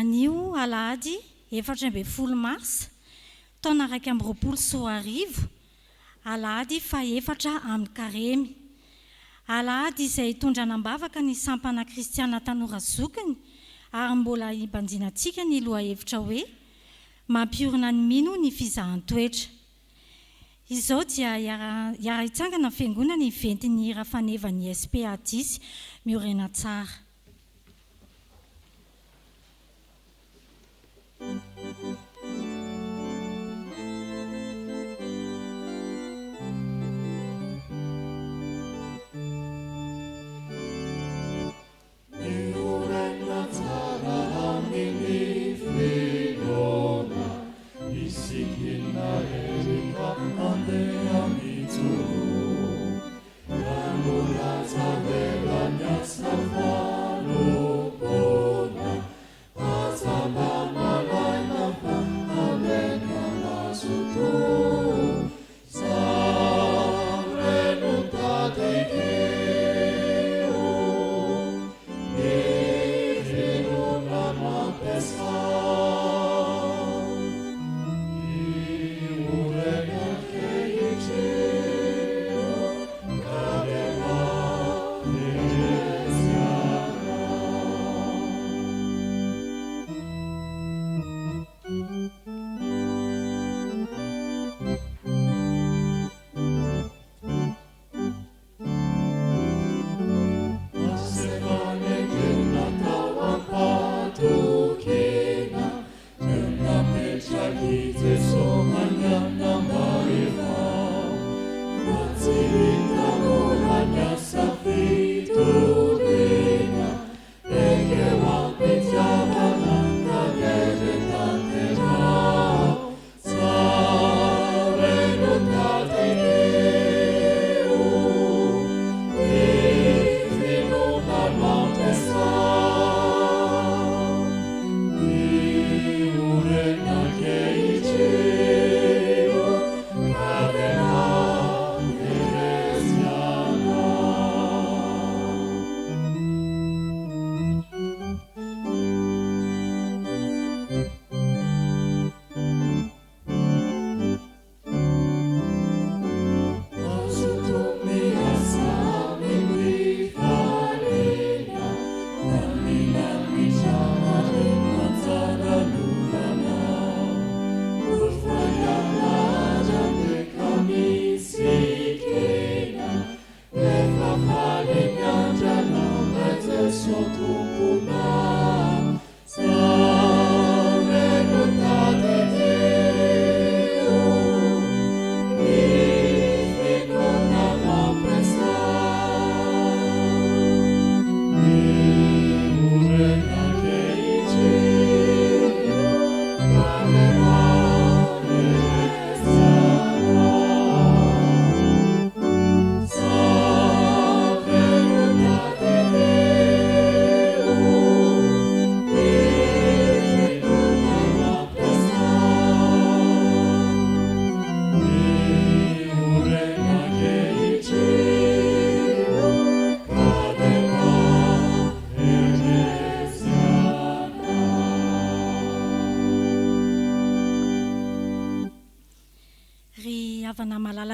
Anio Alahady 4 Marsa taona 2024 Alahady faefatra amin'ny Karemy. Alahady izay tondra anambavaka ny sampana kristiana tanora zokiny ary mbola hibanjinantsika ny loha hevitra hoe mampiorina ny mino ny fizahan-toetra. Izao dia hiara-hitsangana fiangonana iventin'ny hira fanevany SP Adisy miorena tsara.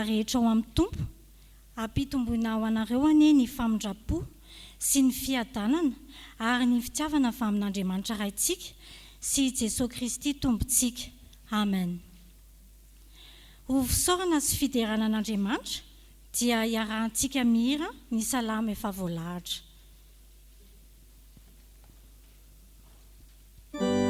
Rehetra ao amin'ny tompo ampitomboina ao anareo anie ny famindrapo sy ny fiadanana ary ny fitiavana avy amin'Andriamanitra raintsika sy Jesosy Kristy tompontsika. Amen. Ho fisaorana sy fiderana an'Andriamanitra dia iarahantsika mihira ny salama efa voalahatra. Oh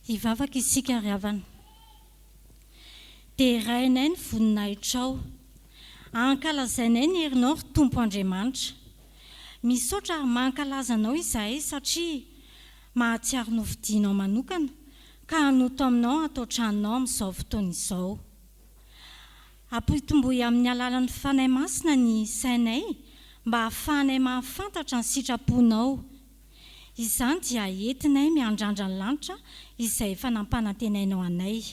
Ivavaka isika ry havana. Dia rainay ny voninahitrao. Ankalazainay ny herinao ry Tompo Andriamanitra. Misaotra mankalaza anao izahay satria mahatsiaro no vidianao manokana ka hanoto aminao atao tranonao amin'izao fotoana izao. Ampitomboy amin'ny alalan'ny fanahy masina ny sainay mba hahafahanay mahafantatra ny sitraponao. Izany dia entinay miandrandra ny lanitra izay efa nampanantenainao anay.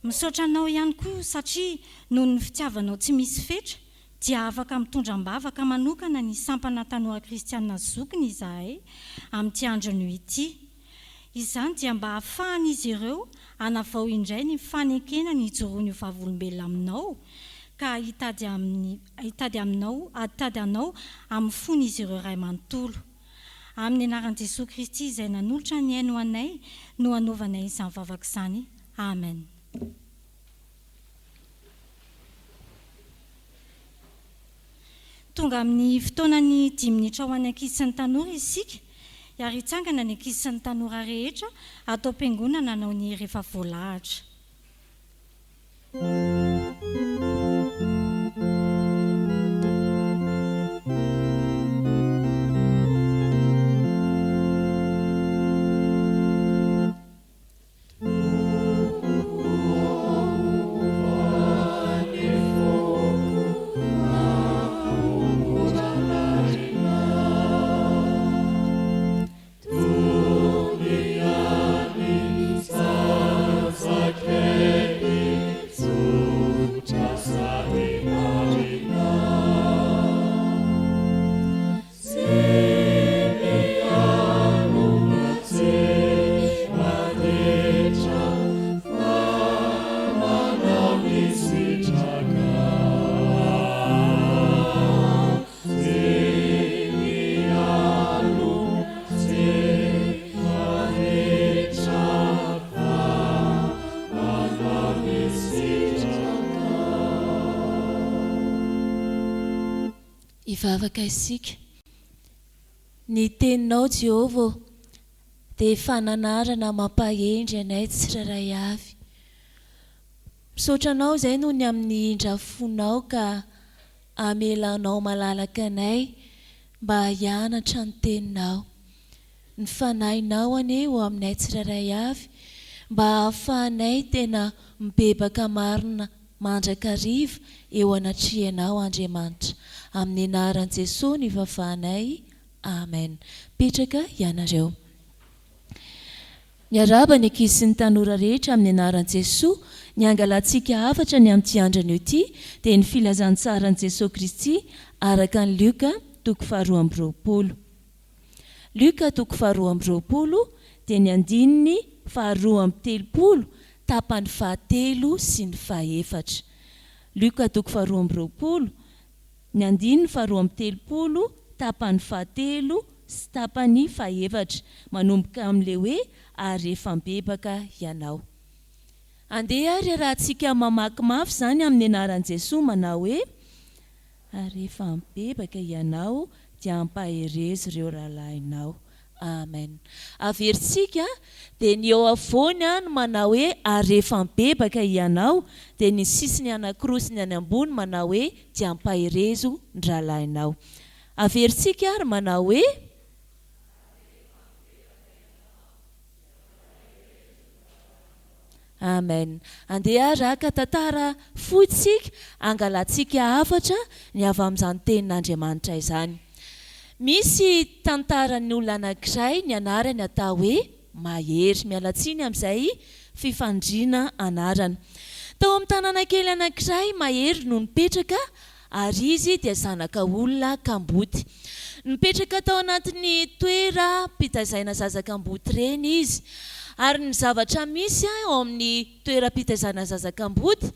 Misaotra anao ihany koa satria noho ny fitiavanao tsy misy fetra dia afaka mitondram-bavaka manokana ny sampana tanoa kristianina zokiny izahay amin'ity andron'io ity. Izany dia mba hahafahan'izy ireo hanavao indray ny fanekena ny ijoroan'io vavolombelona aminao ka hitady anao amin'ny fon'izy ireo iray manontolo. Amin'ny anaran'i Jesosy Kristy izay nanolotra ny aino anay no hanaovanay izany vavaka izany. Amen. Tonga amin'ny fotoanany 10 minitra ho an'ny ankizy sy ny tanora isika. Ary hitsangana ny ankizy sy ny tanora rehetra atao am-piangonana nanao ny rehefa voalahatra. Okay. Ivavaka isika. Ny teninao Jehova dia fananarana mampahendry anay tsirairay avy. Misaotra anao izay noho ny amin'ny indrafonao ka amelanao malalaka anay mba hianatra ny teninao. Ny fanahinao aneo aminay tsirairay avy mba hahafahanay tena mibebaka marina mandrakariva eo anatrihanao Andriamanitra. Amin'ny anaran'i Jesosy ny vavanay. Amen. Petraka ianareo. Miaraba ny ankizy sy ny tanora rehetra amin'ny anaran'i Jesosy. Ny angalantsika hafatra ny amin'ity andro ity dia ny filazantsaran'i Jesosy Kristy araka ny Luka 2:20. Luka 2:20 dia ny andininy 2:30 tapany 7 sy ny 4. Luka 2:20 ny andininy 2:30 tapany 7 sy tapany 4. Manomboka amin'ilay hoe ary efa mibebaka ianao. Andeha ary rahantsika mamaky mafy izany amin'ny anaran'i Jesosy manao hoe ary efa mibebaka ianao dia ampaherezo ireo rahalahinao. Amen. Averintsika dia ny eo afovoany no manao hoe ary efa mibebaka ianao, dia ny sisiny anankiroa sy ny any ambony manao hoe dia ampaherezo ny rahalahinao. Averintsika ary manao hoe Amen. Andeha raka tantara fotsika angalantsika hafatra ny avy amin'izany tenin'Andriamanitra izany. Misy tantaran'ny olona anankiray ny anarany atao hoe Mahery. Mialatsiny amin'izay fifandriana anarana. Tao amin'ny tanàna kely anankiray Mahery no nipetraka ary izy dia zanaka olona kamboty. Nipetraka tao anatin'ny toeram-pitazaina zazakamboty ireny izy. Ary ny zavatra misy ao amin'ny toeram-pitazaina zazakamboty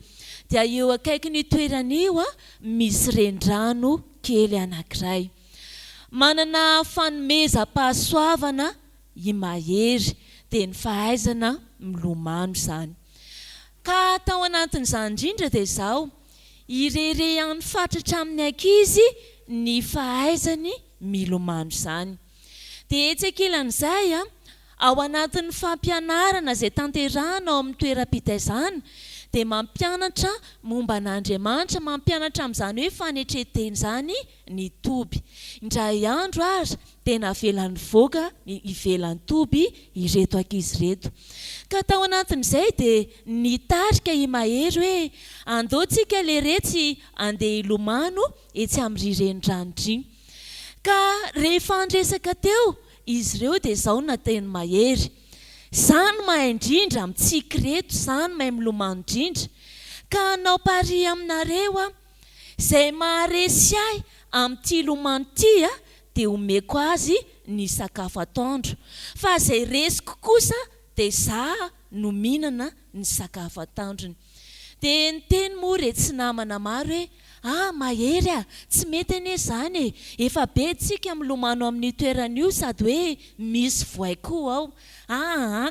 dia eo akaiky ny toerana io misy renirano kely anankiray. Manana fanomezam-pahasoavana i Mahery dia ny fahaizana milomano izany. Ka tao anatin'izany indrindra dia izao, irere ihany fatratra amin'ny ankizy ny fahaizany milomano izany. Dia etsekelan'izay ao anatin'ny fampianarana izay tanterahana ao amin'ny toeram-pitaizana dia mampianatra momba an'Andriamanitra, mampianatra amin'izany hoe fanetreteny izany ny toby. Indray andro ary tena avelan'ny voaka ivelan'ny toby ireto ankizy ireto. Ka tao anatin'izay dia nitarika i Mahery hoe andeontsika ilay retsy andeha ilomano etsy amin'ny renirano ry. Ka rehefa andresaka teo izy ireo dia izao nateny Mahery, izany mahay indrindra mitsika reto, izany mahay milomano indrindra. Ka hanao pari aminareo izay maharesy ahy amin'ity lomano ity dia omeko azy ny sakafo atoandro. Fa izay resiko kosa dia izaho no mihinana ny sakafo atoandrony. Dia niteny moa reto sy namana maro hoe Mahery tsy mety anie izany efa be tsika milomano amin'ny toerana io sady hoe misy voay koa ao.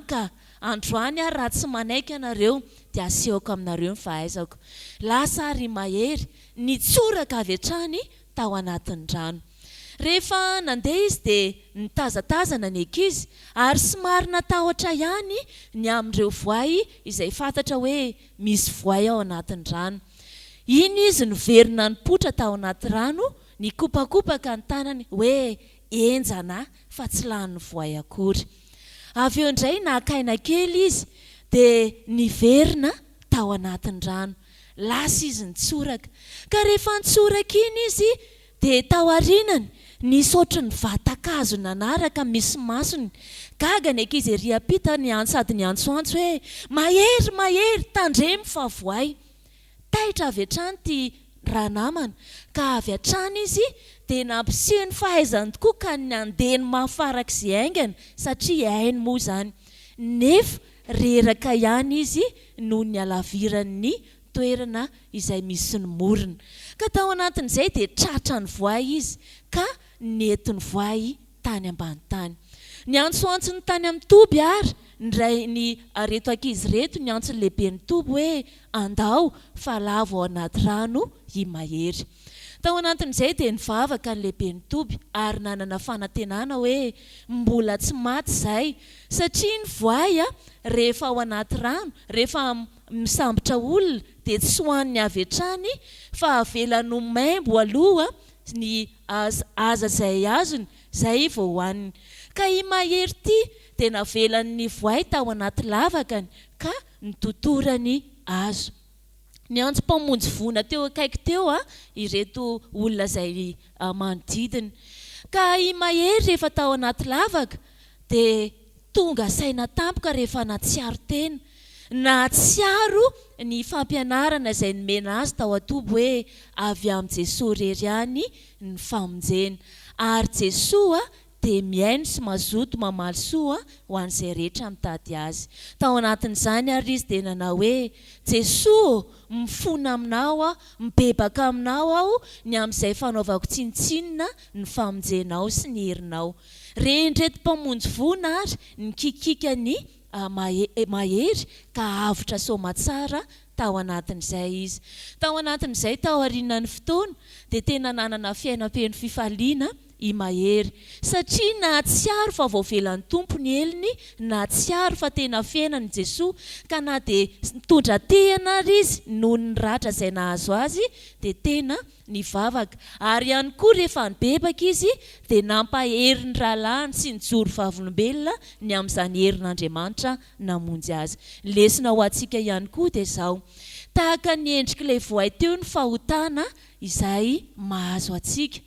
Ka androany raha tsy manaiky ianareo dia asehoko aminareo ny fahaizako. Lasa ary Mahery nitsoraka avy hatrany tao anatin'ny rano. Rehefa nandeha izy dia nitazatazana ny ankizy ary somary natahotra ihany ny amin'ireo voay izay fantatra hoe misy voay ao anatin'ny rano. Iny izy niverina nipotra tao anaty rano, nikopakopaka ny tanany hoe enjana fa tsy lanin'ny voay akory. Avy eo indray nakaina kely izy dia niverina tao anatin'ny rano. Lasa izy nitsoraka. Ka rehefa nitsoraka iny izy dia tao arinany nisy ohatran'ny vatakazo nanaraka misy masony. Gaga ny ankizy ery ampita sady ny antsoantso hoe Mahery, Mahery, tandremo fa voay. Taitra avy hatrany ty ranamana, ka avy hatrany izy dia nampiseho ny fahaizany tokoa ka ny andeny mahafarak'izay aingana satria hainy moa izany. Nefa reraka ihany izy noho ny halaviran'ny toerana izay misy ny morona. Ka tao anatin'izay dia tratra ny voay izy ka nety ny voay tany ambany tany. Ny antsoantsony tany amin'ny toby ary ny reto ankizy reto ny antsony lehibe ny toby hoe andao fa lavo ao anaty rano i Mahery. Tao anatin'izay dia nivavaka ny lehibe ny Toby ary nanana fanantenana hoe mbola tsy maty izay satria ny voay rehefa ao anaty rano, rehefa misambotra olona dia tsy hohaniny avy hatrany fa avelany ho maimbo aloha ny aza izay azony, izay vao hohaniny. Ka i mahery ity dia navelany ny voay tao anaty lavakany ka nitotorany azo. Ny antso mpamonjy vona teo akaiky teo ireto olona izay manodidina. Ka i mahery rehefa tao anaty lavaka dia tonga saina tampoka rehefa natsiaro tena. Natsiaro ny fampianarana izay nomena azy tao Atobo hoe avy amin'ny Jesoa rery ihany ny famonjena. Ary Jesoa dia mihaino sy mazoto mamaly soa ho an'izay rehetra mitady azy. Tao anatin'izany ary izy dia nanao hoe Jesoa, mifona aminao mibebaka aminao aho ny amin'izay fanaovako tsinontsinona ny famonjenao sy ny herinao. Ren'reto mpamonjy vona ary ny kikikany mahery ka avotra somatsara tao anatin'izay izy. Tao anatin'izay tao aorian'ny fotoana dia tena nanana fiainam-peno fifaliana i mahery satria natsiaro fa voavelan'ny tompony eliny, natsiaro fa tena fiainany Jesoa ka na dia mitondra tehana ary izy noho ny ratra izay nahazo azy dia tena nivavaka. Ary ihany koa rehefa nibebaka izy dia nampahery ny rahalahiny sy ny joro vavolombelona ny amin'izany herin'Andriamanitra namonjy azy. Lesona ho antsika ihany koa dia izao, tahaka ny endrik'ilay voay teo ny fahotana izay mahazo antsika.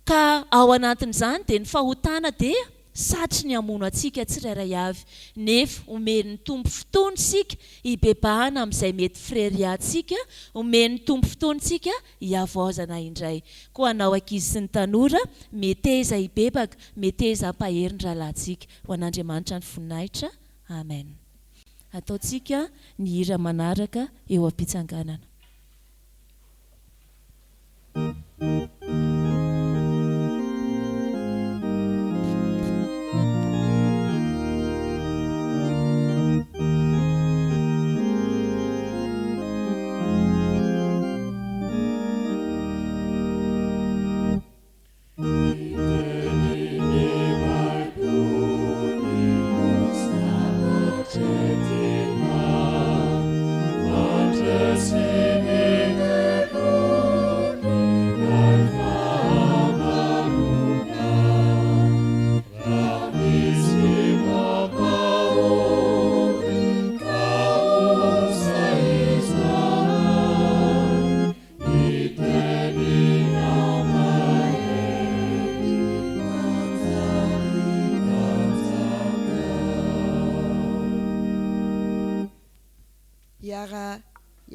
Ka ao anatin'izany dia ny fahotana dia satry ny hamono antsika tsirairay avy, nefa omeny tombo fotoana isika hibebahana amin'izay mety freriantsika, omeny tombo fotoana isika hiavaozana indray. Koa anao ankizy sy ny tanora, meteza hibebaka, meteza hampahery ny rahalahintsika. Ho an'Andriamanitra ny voninahitra. Amen. Ataontsika ny hira manaraka eo am-pitsanganana.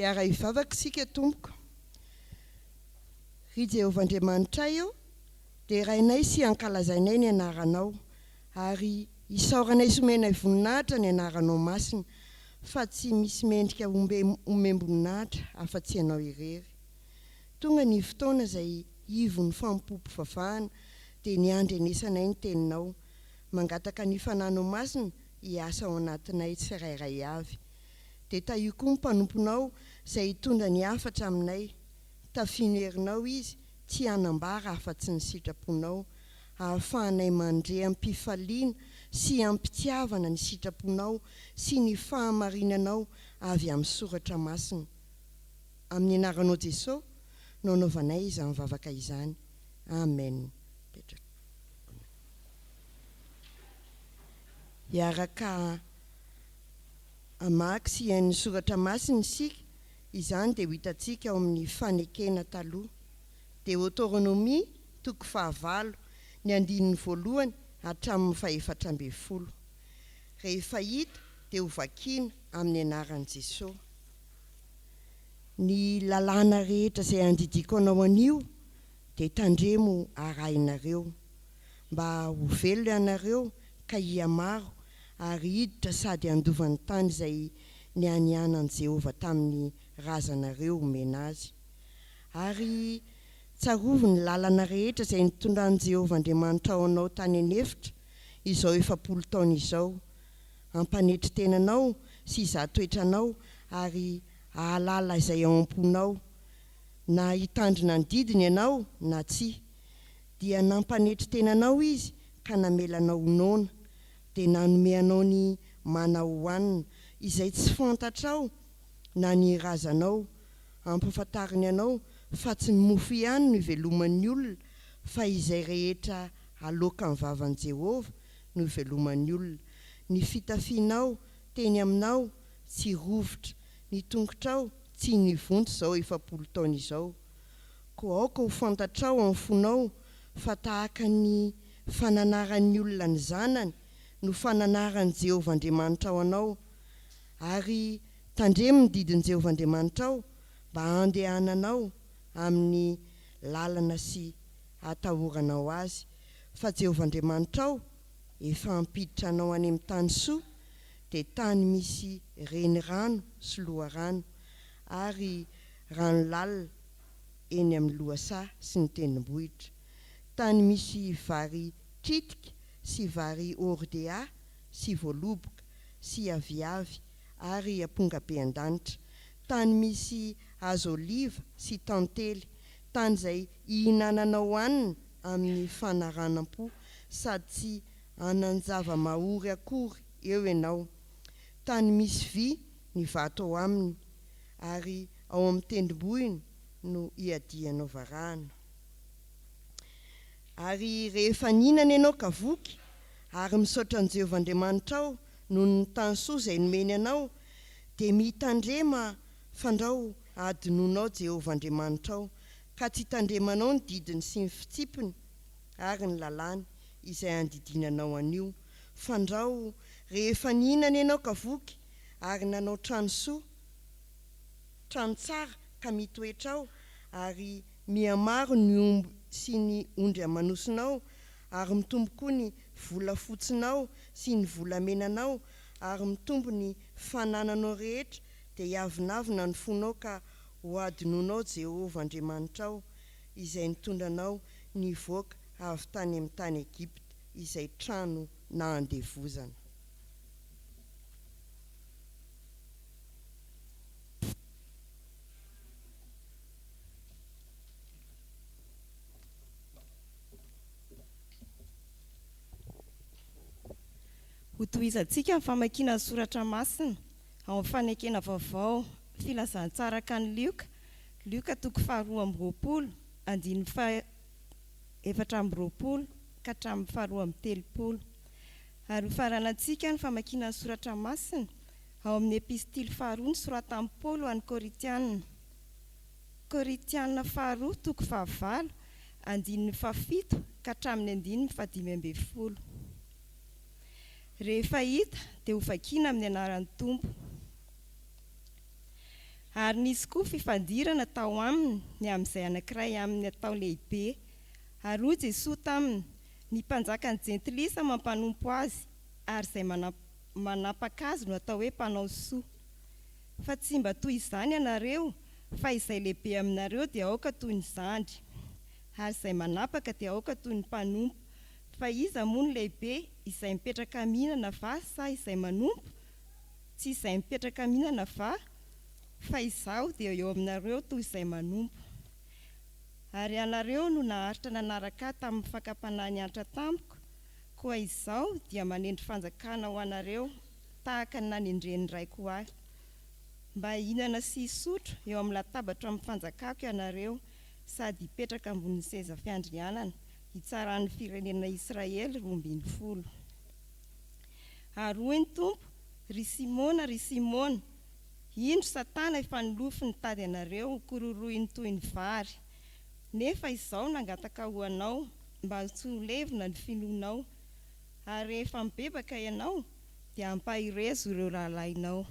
Iara hivavaka isika tompoko. Ry Jehovah-Andriamanitra io dia rainay sy ankalazainay ny anaranao ary isaoranay somenay voninahitra ny anaranao masina fa tsy misy mendrika omem-boninahitra afa-tsy anao irery. Tonga ny fotoana izay ivon'ny Fanompoam-Pivavahana dia niandrenesanay ny teninao, mangataka ny fananao masina hiasa ao anatinay tsirairay avy. Dia io koa ny mpanomponao izay hitondra ny hafatra aminay. Tafino herinao izy tsy hanambara afa-tsy ny sitraponao, ahafahanay mandre am-pifaliana sy am-pitiavana ny sitraponao sy ny fahamarinanao avy amin'ny soratra masina. Amin'ny anaranao Jesosy no anaovanay izany mivavaka izany. Amen. Iaraka amaky sy hain'ny soratra masina isika, izany dia ho hitantsika ao amin'ny fanekena taloha. Dia Deutéronomie 19 ny andinin'ny 1 hatramin'ny 14. Rehefa hita dia ho vakiana amin'ny anaran'i Jesosy. Ny lalàna rehetra izay andidiko anao anio dia tandremo arahinareo mba ho velona ianareo ka hiamaro ary hiditra sady andovan'ny tany izay nianianan'i Jehovah tamin'ny razanareo omena azy. Ary tsarovo ny lalana rehetra izay nitondran'i Jehovah-Andriamanitra ao anao tany anefitra izao 70 taona izao. Ampanetry tenanao sy izatoetranao ary ahalala izay ao am-ponao na hitandrina ny didiny ianao na tsy, dia nampanetry tenanao izy ka namelanao noana, dia nanome anao ny manao hohanina izay tsy fantatrao na ny razanao, ampafantariny anao fa tsy ny mofo ihany no iveloman'ny olona, fa izay rehetra aloka ny vavan'i Jehova no iveloman'ny olona. Ny fitafianao teny aminao tsy rovitra, ny tongotrao tsy nivonto izao 100 taona izao. Ko aoka ho fantatrao amin'ny fonao fa tahaka ny fananaran'ny olona ny zanany no fananaran'i Jehova Andriamanitra ao anao, ary tandremo ny didin'i Jehova Andriamanitra ao mba handehananao amin'ny lalana sy hatahoranao azy. Fa Jehova Andriamanitra ao efa ampiditra anao any amin'ny tany soa, dia tany misy renirano sy loharano, ary rano lalina eny amin'ny lohasaha sy ny tendrombohitra, tany misy vary tritika sy vary ordea sy voaloboka sy aviavy ary amponga be an-danitra, tany misy hazo oliva sy tantely, tany izay hihinananao hanina amin'ny fanaranam-po sady tsy hanan-java mahory akory eo ianao, tany misy vy ny vato ao aminy, ary ao amin'ny tendrombohiny no iadianao varahana. Ary rehefa nihinana ianao ka voky ary misaotra an'i Jehova Andriamanitra ao noho ny tany soa izay nomeny anao, dia mitandrema fandrao adinonao Jehova Andriamanitra ao, ka tsy tandremanao ny didiny sy ny fitsipiny ary ny lalàny izay andidinanao anio. Fandrao rehefa nihinana ianao ka voky ary nanao trano soa, trano tsara ka mitoetra ao, ary mihamaro ny omby sy ny ondry amanosinao, ary mitombo koa ny vola fotsinao sy ny vola menanao, ary mitombo ny fanananao rehetra, dia hiavinavina ny fonao ka ho adinonao Jehova Andriamanitra ao, izay nitondranao nivoaka avy tany amin'ny tany Egipta, izay trano na andevozana. Ho tohizantsika ny famakiana ny soratra masina ao amin'ny fanekena vaovao filazantsaraka ny Lioka toko 2:20, andiny 4:20 ka hatramin'ny 2:30. Ary faranantsika ny famakiana ny soratra masina ao amin'ny epistily 2 soratan'i Paoly ho an'ny Koritianina 2 toko 9, andiny 7 ka hatramin'ny 15. Rehefa hita dia ho vakiana amin'ny anaran'ny Tompo. Ary nisy koa fifandirana tao aminy ny amin'izay anankiray amin'ny atao lehibe, ary hoy Jesosy taminy, ny mpanjaka ny jentilisa mampanompo azy, ary izay manapaka azy no atao hoe mpanao soa. Fa tsy mba toy izany ianareo, fa izay lehibe aminareo dia aoka toy ny zandry, ary izay manapaka dia aoka toy ny mpanompo. Fa iza moa ny lehibe, izay mipetraka mihinana va sa izay manompo? Tsy izay mipetraka mihinana va? Fa izaho dia eo aminareo toy izay manompo. Ary anareo no naharitra nanaraka tamin'ny fakapanahy niantra tamiko, koa izaho dia manendry fanjakana ho anareo tahaka ny nanendren'ny raiko ahy, mba hihinana sy hisotro eo amin'ny latabatra amin'ny fanjakako ianareo, sady hipetraka ambonin'ny seza fiandrianana hitsaran'ny firenena Israely 12. Ary hoy ny Tompo, ry Simona, indro Satana efa nilofy nitady anareo kororoiny toy ny vary, nefa izaho nangataka ho anao mba tsy ho levona ny finoanao, ary rehefa mibebaka ianao dia ampahirezo ireo rahalahinao.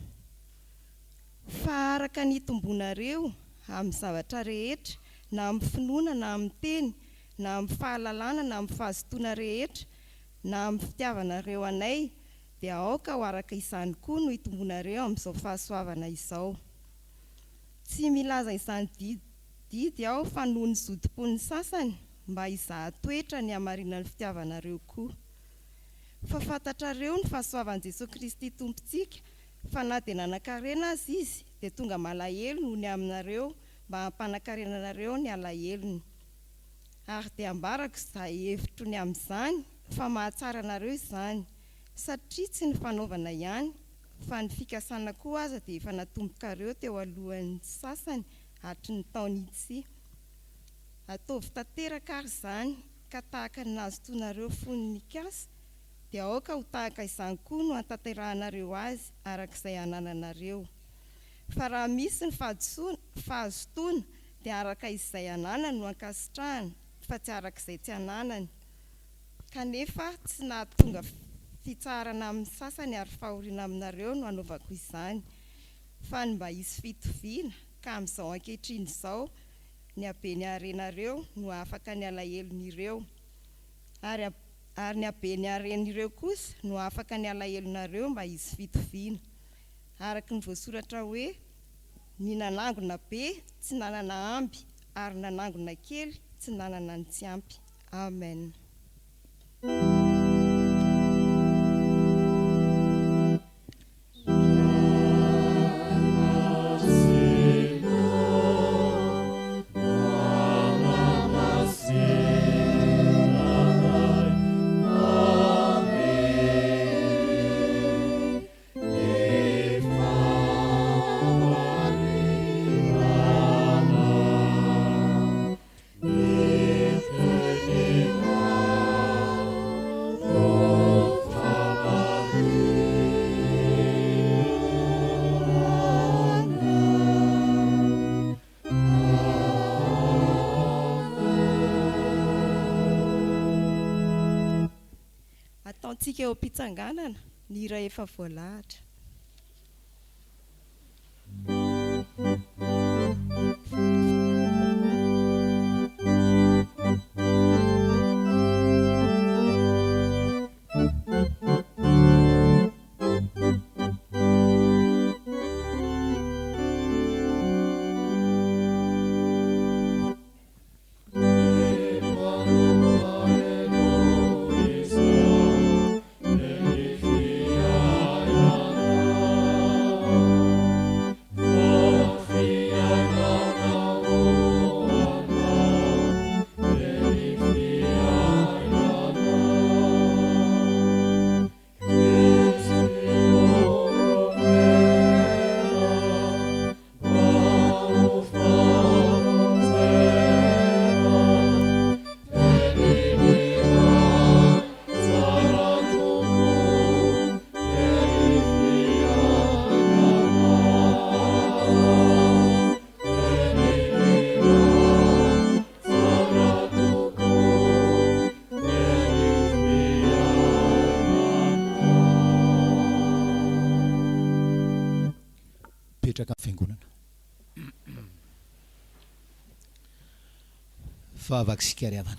Fa araka ny itombonareo amin'ny zavatra rehetra, na amin'ny finoana na amin'ny teny, na amin'ny fahalalana na amin'ny fahazotoana rehetra, na amin'ny fitiavanareo anay, dia aoka ho araka izany koa no itombonareo amin'izao fahasoavana izao. Tsy milaza izany didy aho fa noho ny zodim-pon'ny sasany, mba hizahan-toetra ny hamarinan'ny fitiavanareo koa. Fa fantatrareo ny fahasoavan'i Jesosy Kristy Tompontsika, fa na dia nanan-karena azy izy, dia tonga malahelo noho ny aminareo mba hampanakarena anareo ny alahelony. Ary dia ambarako izay hevitro ny amin'izany fa mahatsara anareo izany, satria tsy ny fanaovana ihany fa ny fikasana koa aza dia efa natombokareo teo alohan'ny sasany hatry ny taona itsy. Ataovy tanteraka ary izany ka tahaka ny nahazotoanareo fony nikasa, dia aoka ho tahaka izany koa no hantanterahanareo azy arak'izay anananareo. Fa raha misy ny fahazotoana dia araka izay ananany no ankasitrahana, fa tsy arak'izay tsy ananany. Kanefa tsy nahatonga fitsarana amin'ny sasany ary fahoriana aminareo no anaovako izany, fa ny mba hisy fitoviana ka amin'izao ankehitriny izao ny habeny harenareo no afaka ny alahelon'ireo, ary ny habeny haren'ireo kosa no afaka ny alahelonareo mba hisy fitoviana. Araka ny voasoratra hoe, ny nanangona be tsy nanana amby, ary nanangona kely tsy nanana ny tsy ampy. Amen. Ataontsika eo am-pitsanganana ny hira efa voalahatra. Fjkm Isotry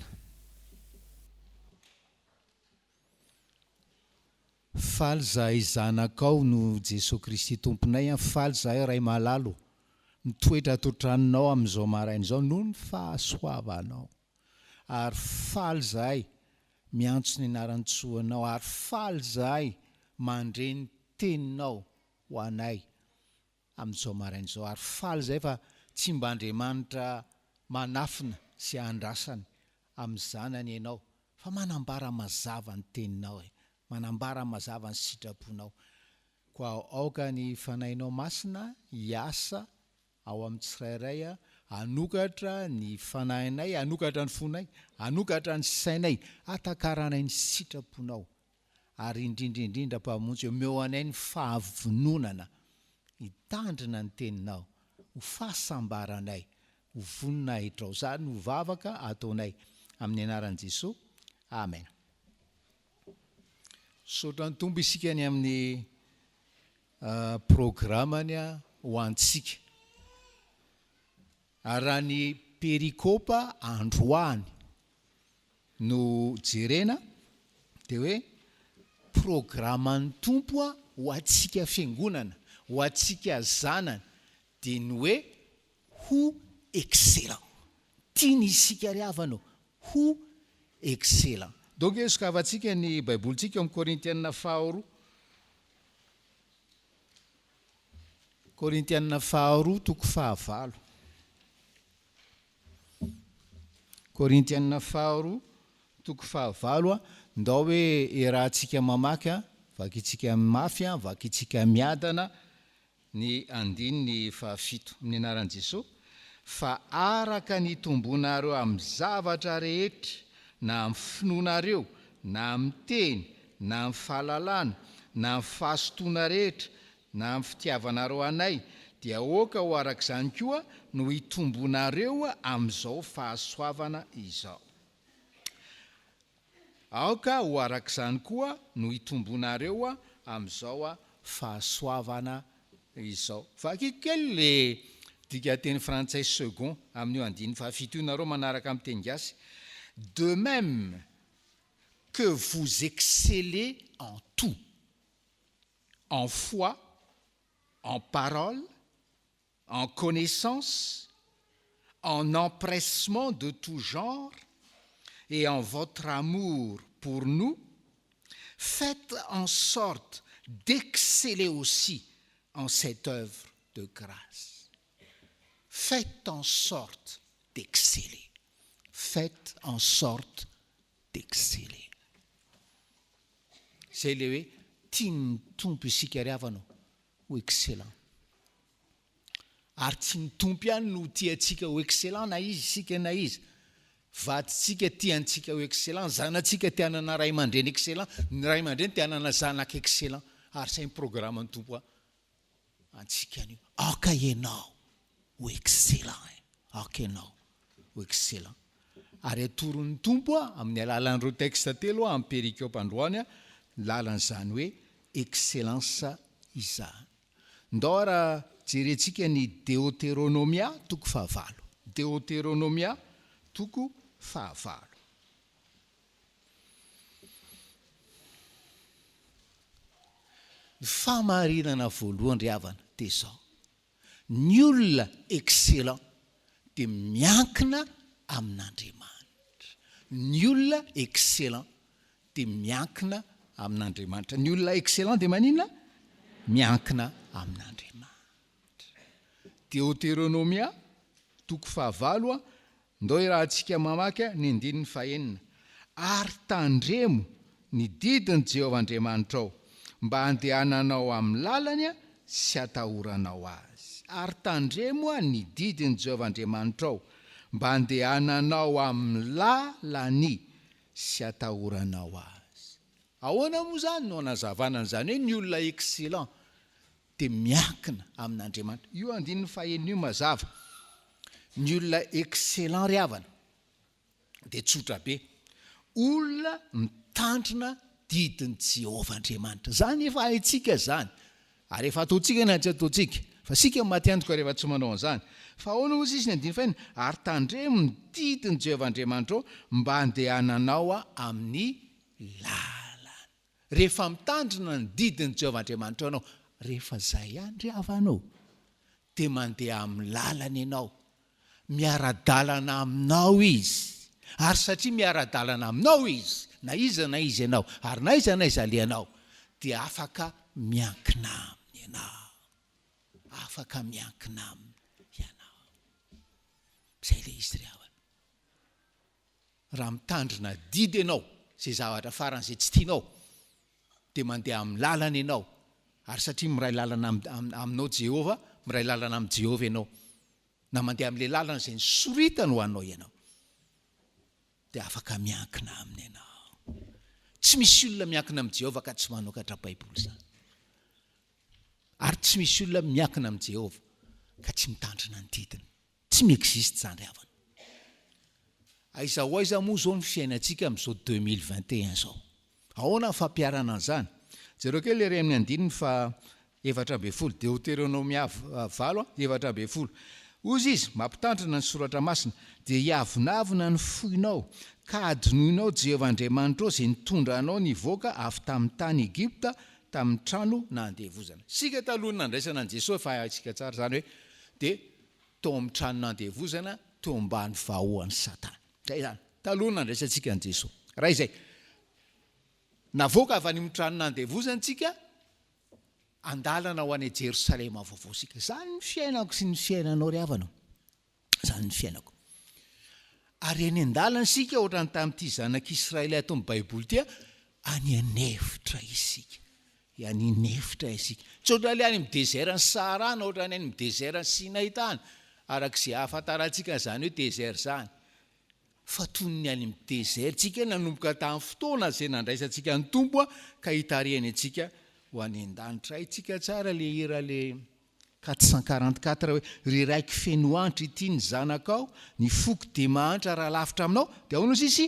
Faly zahay zanakao no Jesosy Kristy tomponay, faly zahay ray malalo, mitoetra ato tranonao amin'izao marain'izao noho ny fahasoavanao, ary faly zahay miantso ny anaran-tsoanao, ary faly zahay mandre ny teninao ho anay amin'izao marain'izao, ary faly zahay fa tsy mba Andriamanitra manafina sy andrasany amin'ny zanany ianao, fa manambara mazava ny teninao, manambara mazava ny sitraponao. Koa aoka ny fanahinao masina hiasa ao amin'ny tsirairay, anokatra ny fanahinay, anokatra ny fonay, anokatra ny sainay, atakaranay ny sitraponao, ary indrindraindrindra mpamonjy eo anay ny fahavinonana, hitandrina ny teninao, ho fahasambaranay, ho vonina hitrao, zany ho vavaka ataonay amin'ny anaran'i Jesosy. Amen. Saotra ny tombo isika ny amin'ny programany ho antsika. Ary raha ny perikopa androany no jerena dia hoe programan'ny tompo ho antsika fiangonana, ho antsika zanany, dia ny hoe ho excellent. Tiany isika riavanao ho excellent. Donc sokavatsika ny baibolitsika amin'ny Korintianina faharoa, Korintianina faharoa toko fahavalo. Korintianina 4:20 ndao hoe erahantsika mamaky vaky itsika mafy vaky itsika miadana ny 7 amin'ny anaran'i Jesosy fa araka ny tombonareo amin'ny zavatra rehetra na amin'ny finoanareo na amin'ny teny na amin'ny fahalalana na amin'ny fahasotoana rehetra na amin'ny fitiavanareo anay dia oka ho arak'izany koa no hitombonareo amin'izao fahasoavana izao. Aoka ho arak'izany koa no hitombonareo amin'izao fahasoavana izao. Vaky kely le dika teny frantsay second amin'io 7 nareo manaraka amin'ny teny gasy. De même que vous excellez en tout, en foi, en parole, en connaissance, en empressement de tout genre et en votre amour pour nous, faites en sorte d'exceller aussi en cette œuvre de grâce. Faites en sorte d'exceller. Faites en sorte d'exceller. C'est le tiany tompo isika riavanao ho excellent. Ary tsy ny tompo ihany no tiantsika ho excellent na izy isika na izy. Vaditsika tiantsika ho excellent, zanatsika tianana ray aman-dreny excellent, ny ray aman-dreny tianana zanaka excellent. Ary say programme ny tompo antsika anio. Aka ianao ho excellent. Aka ianao ho excellent. Ary atoron'ny tompo amin'ny alalan'ireo texte telo amin'ny perikopy androany lalan'izany hoe excellence izany. Ndao raha jerentsika ny Deutéronomia 15. Deutéronomia 15. Ny famarinana voalohany ry havana dia izao. Ny olona excellent dia miankina amin'Andriamanitra. Ny olona excellent dia miankina amin'Andriamanitra. Ny olona excellent dia maninona? Miankina amin'Andriamanitra. Deutéronomia 15 ndao irahantsika mamaky ny 9. Ary tandremo ny didin'i Jehovah Andriamanitra ao mba handehananao amin'ny lalany sy hatahoranao azy. Ary tandremo ny didin'i Jehovah Andriamanitra ao mba handehananao amin'ny lalany sy hatahoranao azy. Ahoana moa zany no anazavana an'izany hoe ny olona excellent dia miankina amin'Andriamanitra. Io 9 io mazava. Ny olona excellent ry havana dia tsotra be. Olona mitandrina didin'i Jehovah Andriamanitra. Zany efa haitsika zany. Ary efa ataontsika na tsy ataontsika. Fa sika matiantoka rehefa tsy manao an'izany. Fa ahoana moa sisy ny 9 ary tandremo ny didin'i Jehovah Andriamanitra ao mba handehananao amin'ny lalana. Rehefa mitandrina ny didin'i Jehovah Andriamanitra anao, rehefa zay ihany ry havanao dia mandeha amin'ny lalana ianao. Miara-dalana aminao izy. Ary satria miara-dalana aminao izy, na iza ianao, ary na iza aleanao, dia afaka miankina aminy ianao. Afaka miankina aminy ianao. Zay le izy ry havana. Raha mitandrina didy ianao, izay zavatra farany izay tsy tianao, dia mandeha amin'ny lalana ianao. Ary satria miray lalana aminao Jehovah, miray lalana amin'ny Jehovah ianao, na mandeha amin'ilay lalana izay nisoritany ho anao ianao, dia afaka miankina aminy ianao. Tsy misy olona miankina amin'ny Jehovah ka tsy manokatra Baiboly zany. Ary tsy misy olona miankina amin'ny Jehovah ka tsy mitandrina ny didiny. Tsy mi-existe zany ry havana. Aiza moa zao ny fiainantsika amin'izao 2021 zao. Ahoana fampiarana an'izany? Jereo kely le ray amin'ny 4:20. Deutéronomia 4:20. Ozy izy mampitandrina ny soratra masina dia hiavinavina ny foinao ka adinoinao Jehovah Andriamanitra izay nitondra anao nivoaka avy tamin'ny tany Egypta tamin'ny trano nandevozana. Sika taloha nandraisana an' Jesosy fa haitsika tsara zany hoe dia tao amin'ny trano nandevozana teo ambany vahoan'ny Satana. Zay zany. Taloha nandraisantsika an' Jesosy. Raha izay navoaka avy any amin'ny trano nandevozantsika andalana ho any Jerosalema vaovao sika. Zany ny fiainako sy ny fiainanao ry havanao. Zany ny fiainako. ary any an-dalana sika ohatrany tamin'ity zanak'Israely ato amin'ny baiboly tia any anefitra isika any nefitra isika tsy ohatra le any amin'ny désert ny Sahara na ohatrany any amin'ny désert ny Sinai tany arak'izay ahafantarantsika zany hoe désert zany fa toy ny any amin'ny désert tsika nanomboka tamin'ny fotoana izay nandraisantsika ny tompo ka hitarihany antsika ho any an-danitra itsika tsara le hira le 444 hoe ry raiky feno antra ity ny zanakao ny foko dia mahantra raha lavitra aminao dia ahoana sisy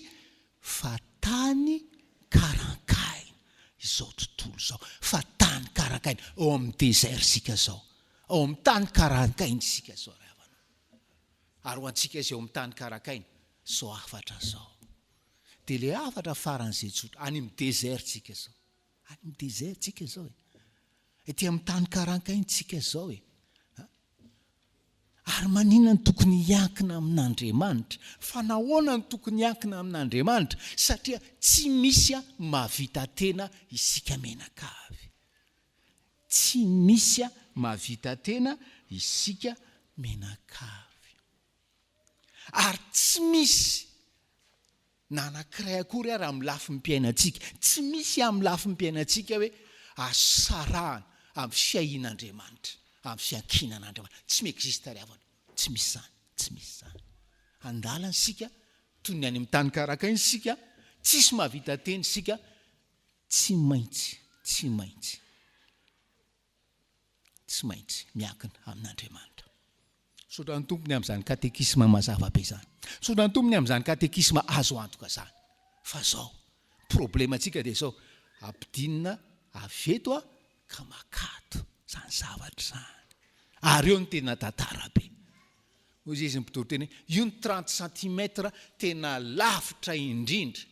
fa tany karankaina izao tontolo izao fa tany karankaina ao amin'ny désert sika zao ao amin'ny tany karankaina sika zao ary ho antsika izay ao amin'ny tany karankaina zao afatra zao dia le afatra faran'izay tsotra any amin'ny désert tsika zao any amin'ny désert tsika zao ety amin'ny tany karankaina tsika zao ary maninona ny tokony hiankina amin'Andriamanitra fa nahoana ny tokony hiankina amin'Andriamanitra satria tsy misy mahavita tena isika menakavy tsy misy mahavita tena isika menakavy ary tsy misy na anankiray akory ary amin'ny lafiny mpiainantsika tsy misy amin'ny lafiny mpiainantsika hoe asarahana amin'ny fiahin'Andriamanitra amin'ny fiankinan'Andriamanitra tsy miexista ry havana tsy misy zany andalana sika toy ny any amin'ny tany karankaina sika tsisy mahavita teny sika tsy maintsy miankina amin'Andriamanitra sodra ny tompony amin'izany katekisma mazava be zany sodra ny tompony amin'izany katekisma azo antoka zany fa zao problemantsika dia zao ampidinina aveto ka makato zany zavatra zany ary eo ny tena tantara be hozy izy mipitory teny io ny 30 cm tena lavitra indrindra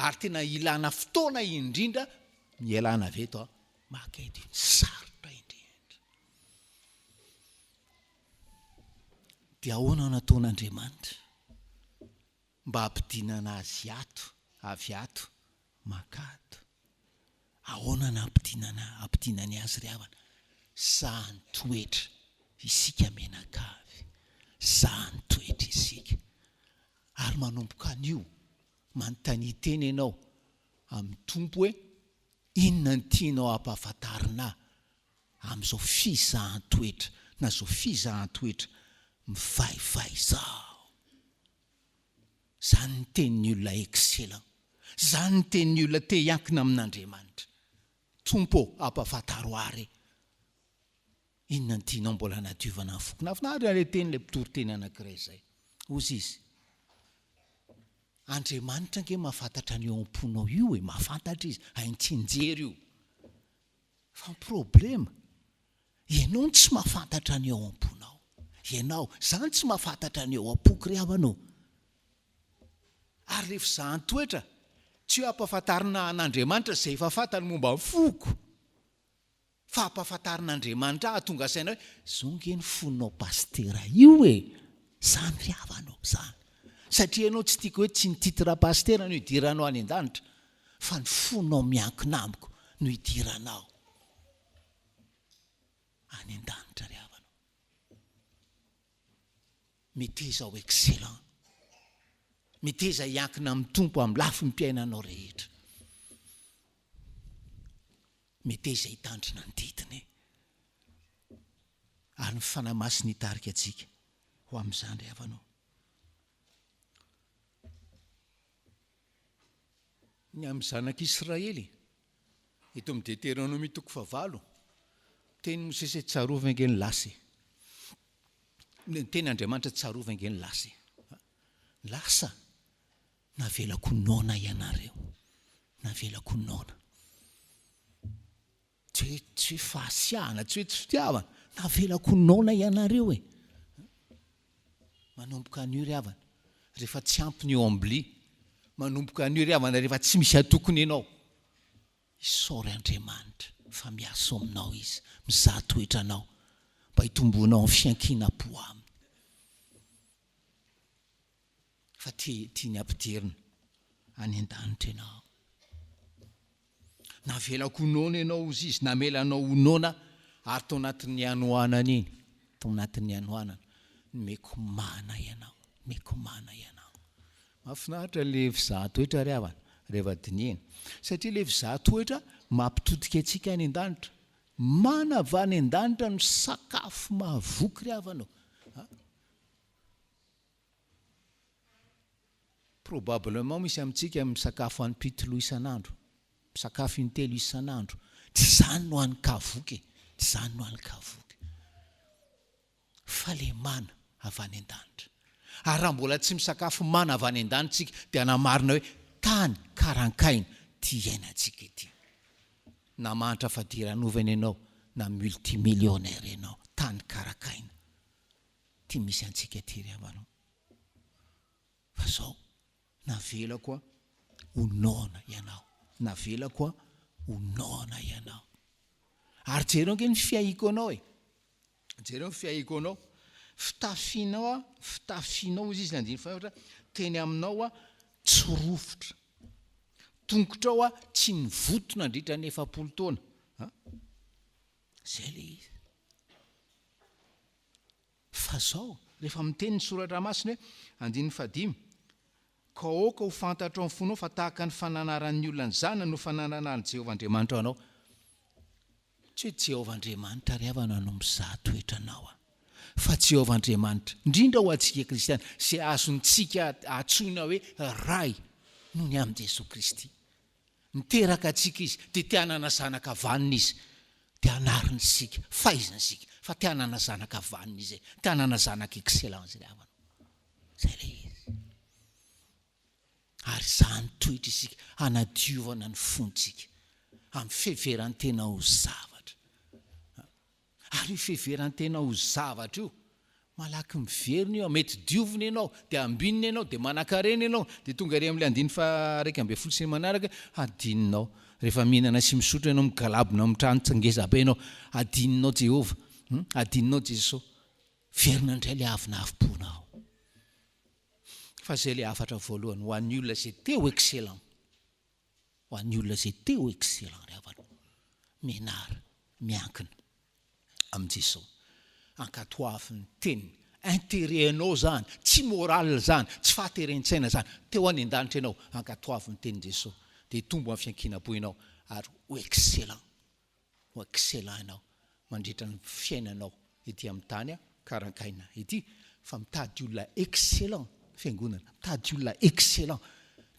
ary tena ilana fotoana indrindra mielana aveto maketo sarotra indrindra dia ahoana nataon'Andriamanitra mba hampidinana azy avy ato makato ahoana na hampidinany azy ry havana zany toetra isika menakavy zany toetra isika ary manomboka an'io manontany teny ianao amin'ny tompo hoe inona ny tianao hampahafantarina amin'izao fizahan-toetra na zao fizahan-toetra mivaivay zao zany ny tenin'ny olona excellent zany ny tenin'ny olona te hiankina amin'Andriamanitra tompo hampahafantaro ary inona ny tianao mbola nadiovana ny foko nafinaritra le teny le mpitory teny anankiray zay ozy izy Andriamanitra nge mahafantatra ny eo am-ponao io mahafantatra izy haintsinjery io fa ny problema ianao tsy mahafantatra ny eo am-ponao ianao zany tsy mahafantatra ny eo am-poko ry havanao ary rehefa zany toetra tsy ho ampahafantarina an'Andriamanitra zay efa fantany momba ny foko fa ampahafantarin'Andriamanitra ahatonga saina hoe zao nge ny fonao pastera io zany ry havanao zany satria ianao tsy tiako hoe tsy ny titra pastera no hidiranao any an-danitra fa ny fonao miankina amiko no hidiranao any an-danitra ry havanao meteza ho excellent meteza hiankina amin'ny tompo amin'ny lafiny mpiainanao rehetra meteza hitandrina ny didiny ary ny fanamasiny hitarika atsika ho amin'izany ry havanao ny amin'ny zanak'Israely eto amin'ny Deutéronomie 9 teny Mosesy tsarovy ange ny lasy teny Andriamanitra tsarovy ange ny lasy lasa navelako nona ianareo navelako nona tsy fahasiahana tsy fitiavana navelako nona ianareo manomboka an'io ry havana rehefa tsy ampiny eo ambli manomboka an'io ry havana rehefa tsy misy atokony ianao isaory Andriamanitra fa miaso aminao izy mizaha toetranao mba hitombonao amin'ny fiankinam-po aminy fa tiany ampidirina any an-danitra ianao navelako nona ianao ozy izy namelanao nona ary tao anatin'ny anoanana iny tao anatin'ny anoanana meko mana ianao mahafinaritra le fizahatoetra ry havana rehefa diniena satria le fizahatoetra mampitodika antsika any an-danitra manava any an-danitra no sakafo mahavoky ry havanao probablement misy amintsika misakafo any pitilo isan'andro misakafo intelo isan'andro tsy zany no any kavoky tsy zany no any kavoky fa le mana avy any an-danitra ary raha mbola tsy misakafo mana avy any an-danitra tsika dia namarina hoe tany karankaina ty iainantsika ity na mantra fadiranovana ianao na multimillionnaire ianao tany karankaina ty misy antsika ty ry havanao fa zao navela koa onona ianao navela koa onona ianao ary jereo nke ny fiahiko anao jereo ny fiahiko anao fitafinao izy andiny faotra teny aminao tsy rofotra tongotrao tsy nivotona andritra ny 7 taona zay le izy fa zao rehefa miteny ny soratra masina hoe 15 ka oka ho fantatra ao ny fonao fa tahaka ny fananaran'ny olona zana no fananana ny Jehovah Andriamanitra anao tsy hoe Jehovah Andriamanitra ry havana no mizahatoetra anao fa Jehovah Andriamanitra indrindra ho antsika kristiana zay azontsika atsoina hoe ray no ny amin'i Jesosy Kristy miteraka atsika izy dia tianana zanaka vanina izy dia anariny sika faizana sika fa tianana zanaka vanina izy tianana zanaka excellence ry havana zay le izy ary zany toetra isika hanadiovana ny fontsika amin'ny fiheverantena ho zavatra ary fiheverantena ho zavatra io malaky miverina io mety diovina ianao dia ambinina ianao dia manan-karena ianao dia tonga ry amin'ilay 9 sy manaraka adininao rehefa mihinana sy misotro ianao migalabona mitrano tsangeza be ianao adininao Jehovah adininao Jesosy verina indray le avinavim-ponao fa zay le afatra voalohany ho an'ny olona zay teo excellent ho an'ny olona zay teo excellent ry havana mianara miankina amin'i Jesosy ankatoavin'ny teniny intérêt-nao zany tsy moral zany tsy fahaterensaina zany teo any an-danitra ianao ankatoavin'ny tenin Jesosy dia tombo amin'ny fiankinam-po ianao ary ho excellent ianao mandritra ny fiainanao ety amin'ny tany karankaina ety fa mitady olona excellent fiangonana mitady olona excellent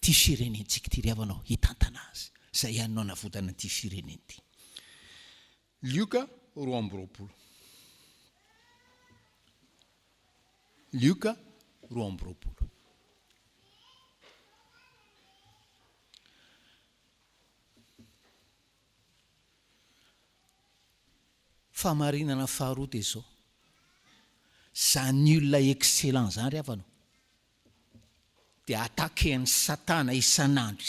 ty firenentsika ty ry havanao hitantana azy zay ihany no navodana ty fireneny ty Luka 2:20 Luka 2:20 famarinana faharoa ty zao zany olona excellent zany ry havanao dia atakeny satana isan'andro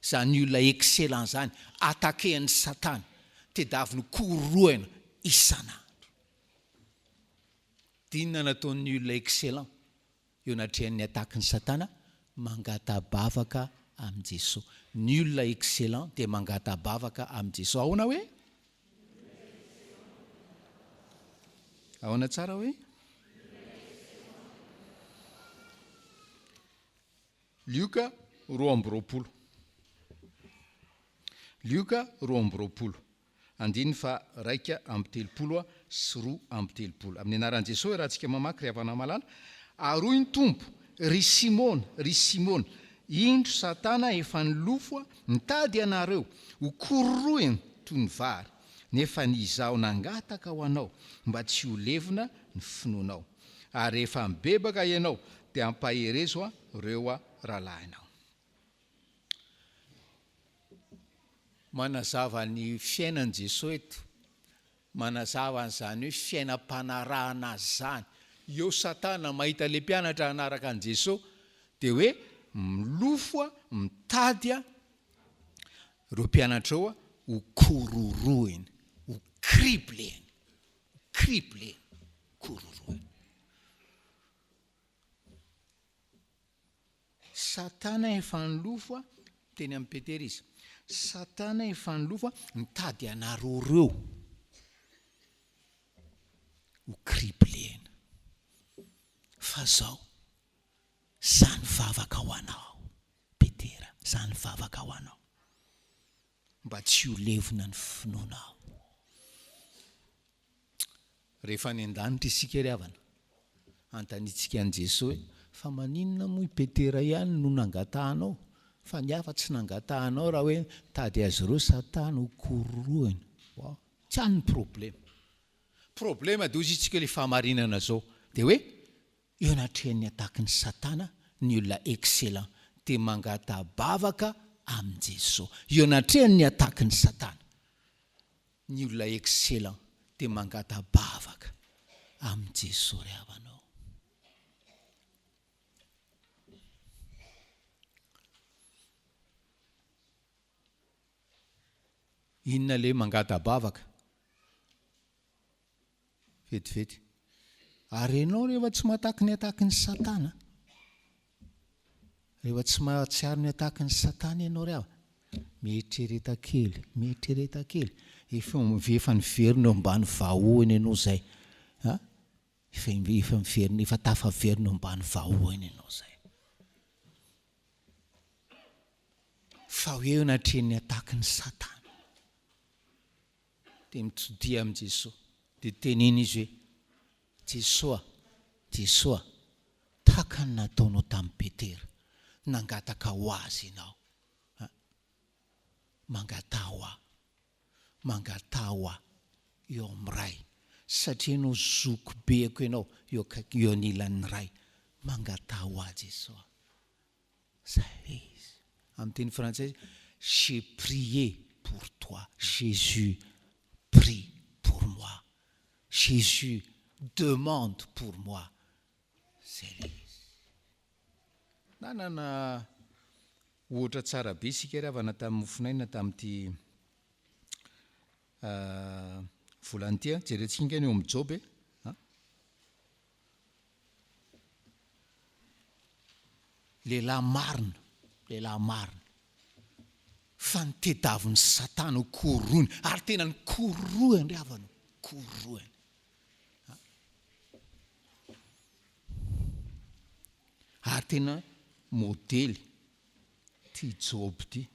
zany olona excellent zany atakeny satana tedaviny kororoana isan'andro dinona nataon'ny olona excellent eo natrehan'ny ataky ny satana mangatabavaka amin'i Jesosy ny olona excellent dia mangatabavaka amin'i Jesosy ahoana hoe ahoana tsara hoe Luka 2:20 Luka 2:20 andiny fa 1:30 sy 2:30 amin'ny anaran'i Jesosy raha tsika mamaky ry havana malala aroy ny tompo ry Simona indro satana efa nilofo nitady anareo ho kororoeny toy ny vary nefa nizaho nangataka ho anao mba tsy ho levina ny finoanao ary rehefa mibebaka ianao dia ampaherezo reo rahalahinao manazava ny fiainan'i Jesosy eto manazava an'izany hoe fiainam-panarahana zany eo satana mahita le mpianatra anaraka an'i Jesosy dia hoe milofo mitady reo mpianatra eo ho kororoeny ho kribleny kororoeny satana efa nilofo teny amin'ny Petera izy satana efa nilofo mitady anareo reo ho kriblena fa zao zany vavaka ho anao Petera, zany vavaka ho anao, mba tsy ho levona ny finoanao. Rehefa ny an-danitra isika ry havana, antanitsika an' Jesosy hoe fa maninona moa i Petera ihany no nangatahanao, fa ny hafa tsy nangatahanao raha hoe tady azy ireo Satana ho kororoany. Tsy any ny problema dia ozy itsika ilay fahamarinana zao dia hoe eo anatrehan'ny ataky ny Satana ny olona excellent dia mangata-bavaka amin' Jesosy. Eo anatrehan'ny ataky ny Satana ny olona excellent dia mangata-bavaka amin' Jesosy ry havanao. Inona le mangata-bavaka? Vetivety. Ary ianao rehefa tsy mataky ny ataky ny Satana, rehefa tsy mahatsiaro ny ataky ny Satana ianao ry hava, mieritreretan kely, efa niverina ambany vahoany ianao zay. Efa tafaverina ambany vahoany ianao zay. Fa hoe eo anatrehan'ny ataky ny Satana dia mitsodia amin' Jesosy dia teneny izy hoe Jesosy, tahaka ny nataonao tamin'ny Petera, nangataka ho azy ianao. Mangata ho aho eo amin'ny ray, satria ianao zoko beko ianao eo anilan'ny ray. Mangata ho aho Jesosy. Zay izy. Amin'ny teny frantsay, j'ai prié pour toi, Jésus prie pour moi, Jésus demande pour moi. Zay izy. Nanana ohatra tsara be isika ry havana tamin'ny mofinaina tamin'ity volany ity. Jerentsika ny eo amin'ny Job lehilahy marina fa nitedaviny Satana ho kororoany, ary tena ny kororoany ry havana, kororoany. Ary tena modely ty Job ty.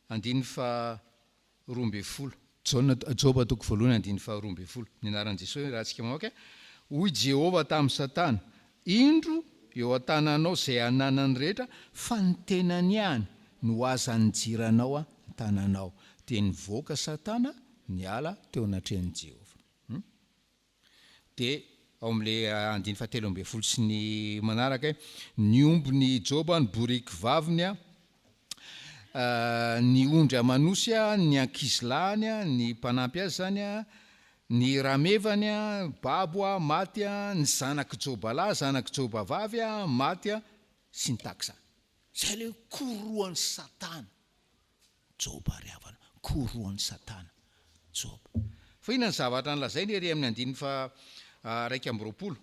Andiny fa 12, Job toko voalohany andiny fa 12, ny anaran'i Jesosy raha tsika mamaky. Hoy Jehova tamin'ny Satana, indro eo an-tananao izay ananany rehetra, fa ny tenany ihany no azany jiranao ny tananao. Dia nivoaka Satana niala teo anatrehan'i Jehova. Dia ao amin'ilay andiny fa 13 sy ny manaraka, ny ombony Joba ny boriky vaviny, ny ondry amanosy, ny ankizilahany, ny mpanampy azy zany, ny ramevany babo maty, ny zanaky Joba lahy, zanaky Joba vavy maty, sy ny takizany. Zay le koroan'ny Satana Joba ry havana, koroan'ny Satana Joba. Fa inona ny zavatra nolazainy ery amin'ny andiny fa 1:20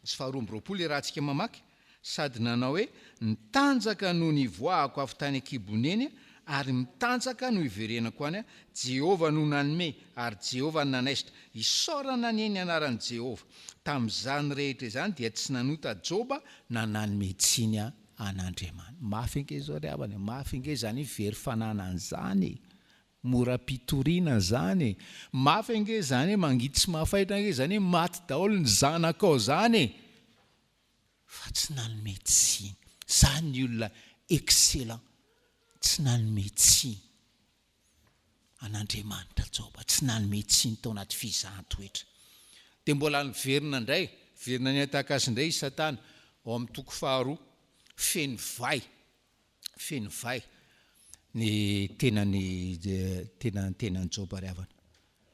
sy 2:20 raha tsika mamaky, sady nanao hoe nitanjaka no nivoahako avy tany an-kiboneny, ary mitanjaka no iverenako any, Jehova no nanome ary Jehova no nanaisitra. Isaorana ny eny anaran'i Jehova. Tamin'izany rehetra izany dia tsy nanota Joba na nanome tsiny an'Andriamanitra. Mafy ange zao ry havana, mafy ange zany very fananany zany, mora pitoriana zany, mafy ange zany mangity tsy mahafaitra ange zany, maty daholo ny zanakao zany, fa tsy nanome tsiny. Zany ny olona excellent, tsy nanome tsiny an'Andriamanitra Joba, tsy nanome tsiny tao anaty fizahan-toetra. Dia mbola niverina indray, verina ny ataka azy indray Satana ao amin'ny toko 2, feno vai ny tenany Joba ry havana.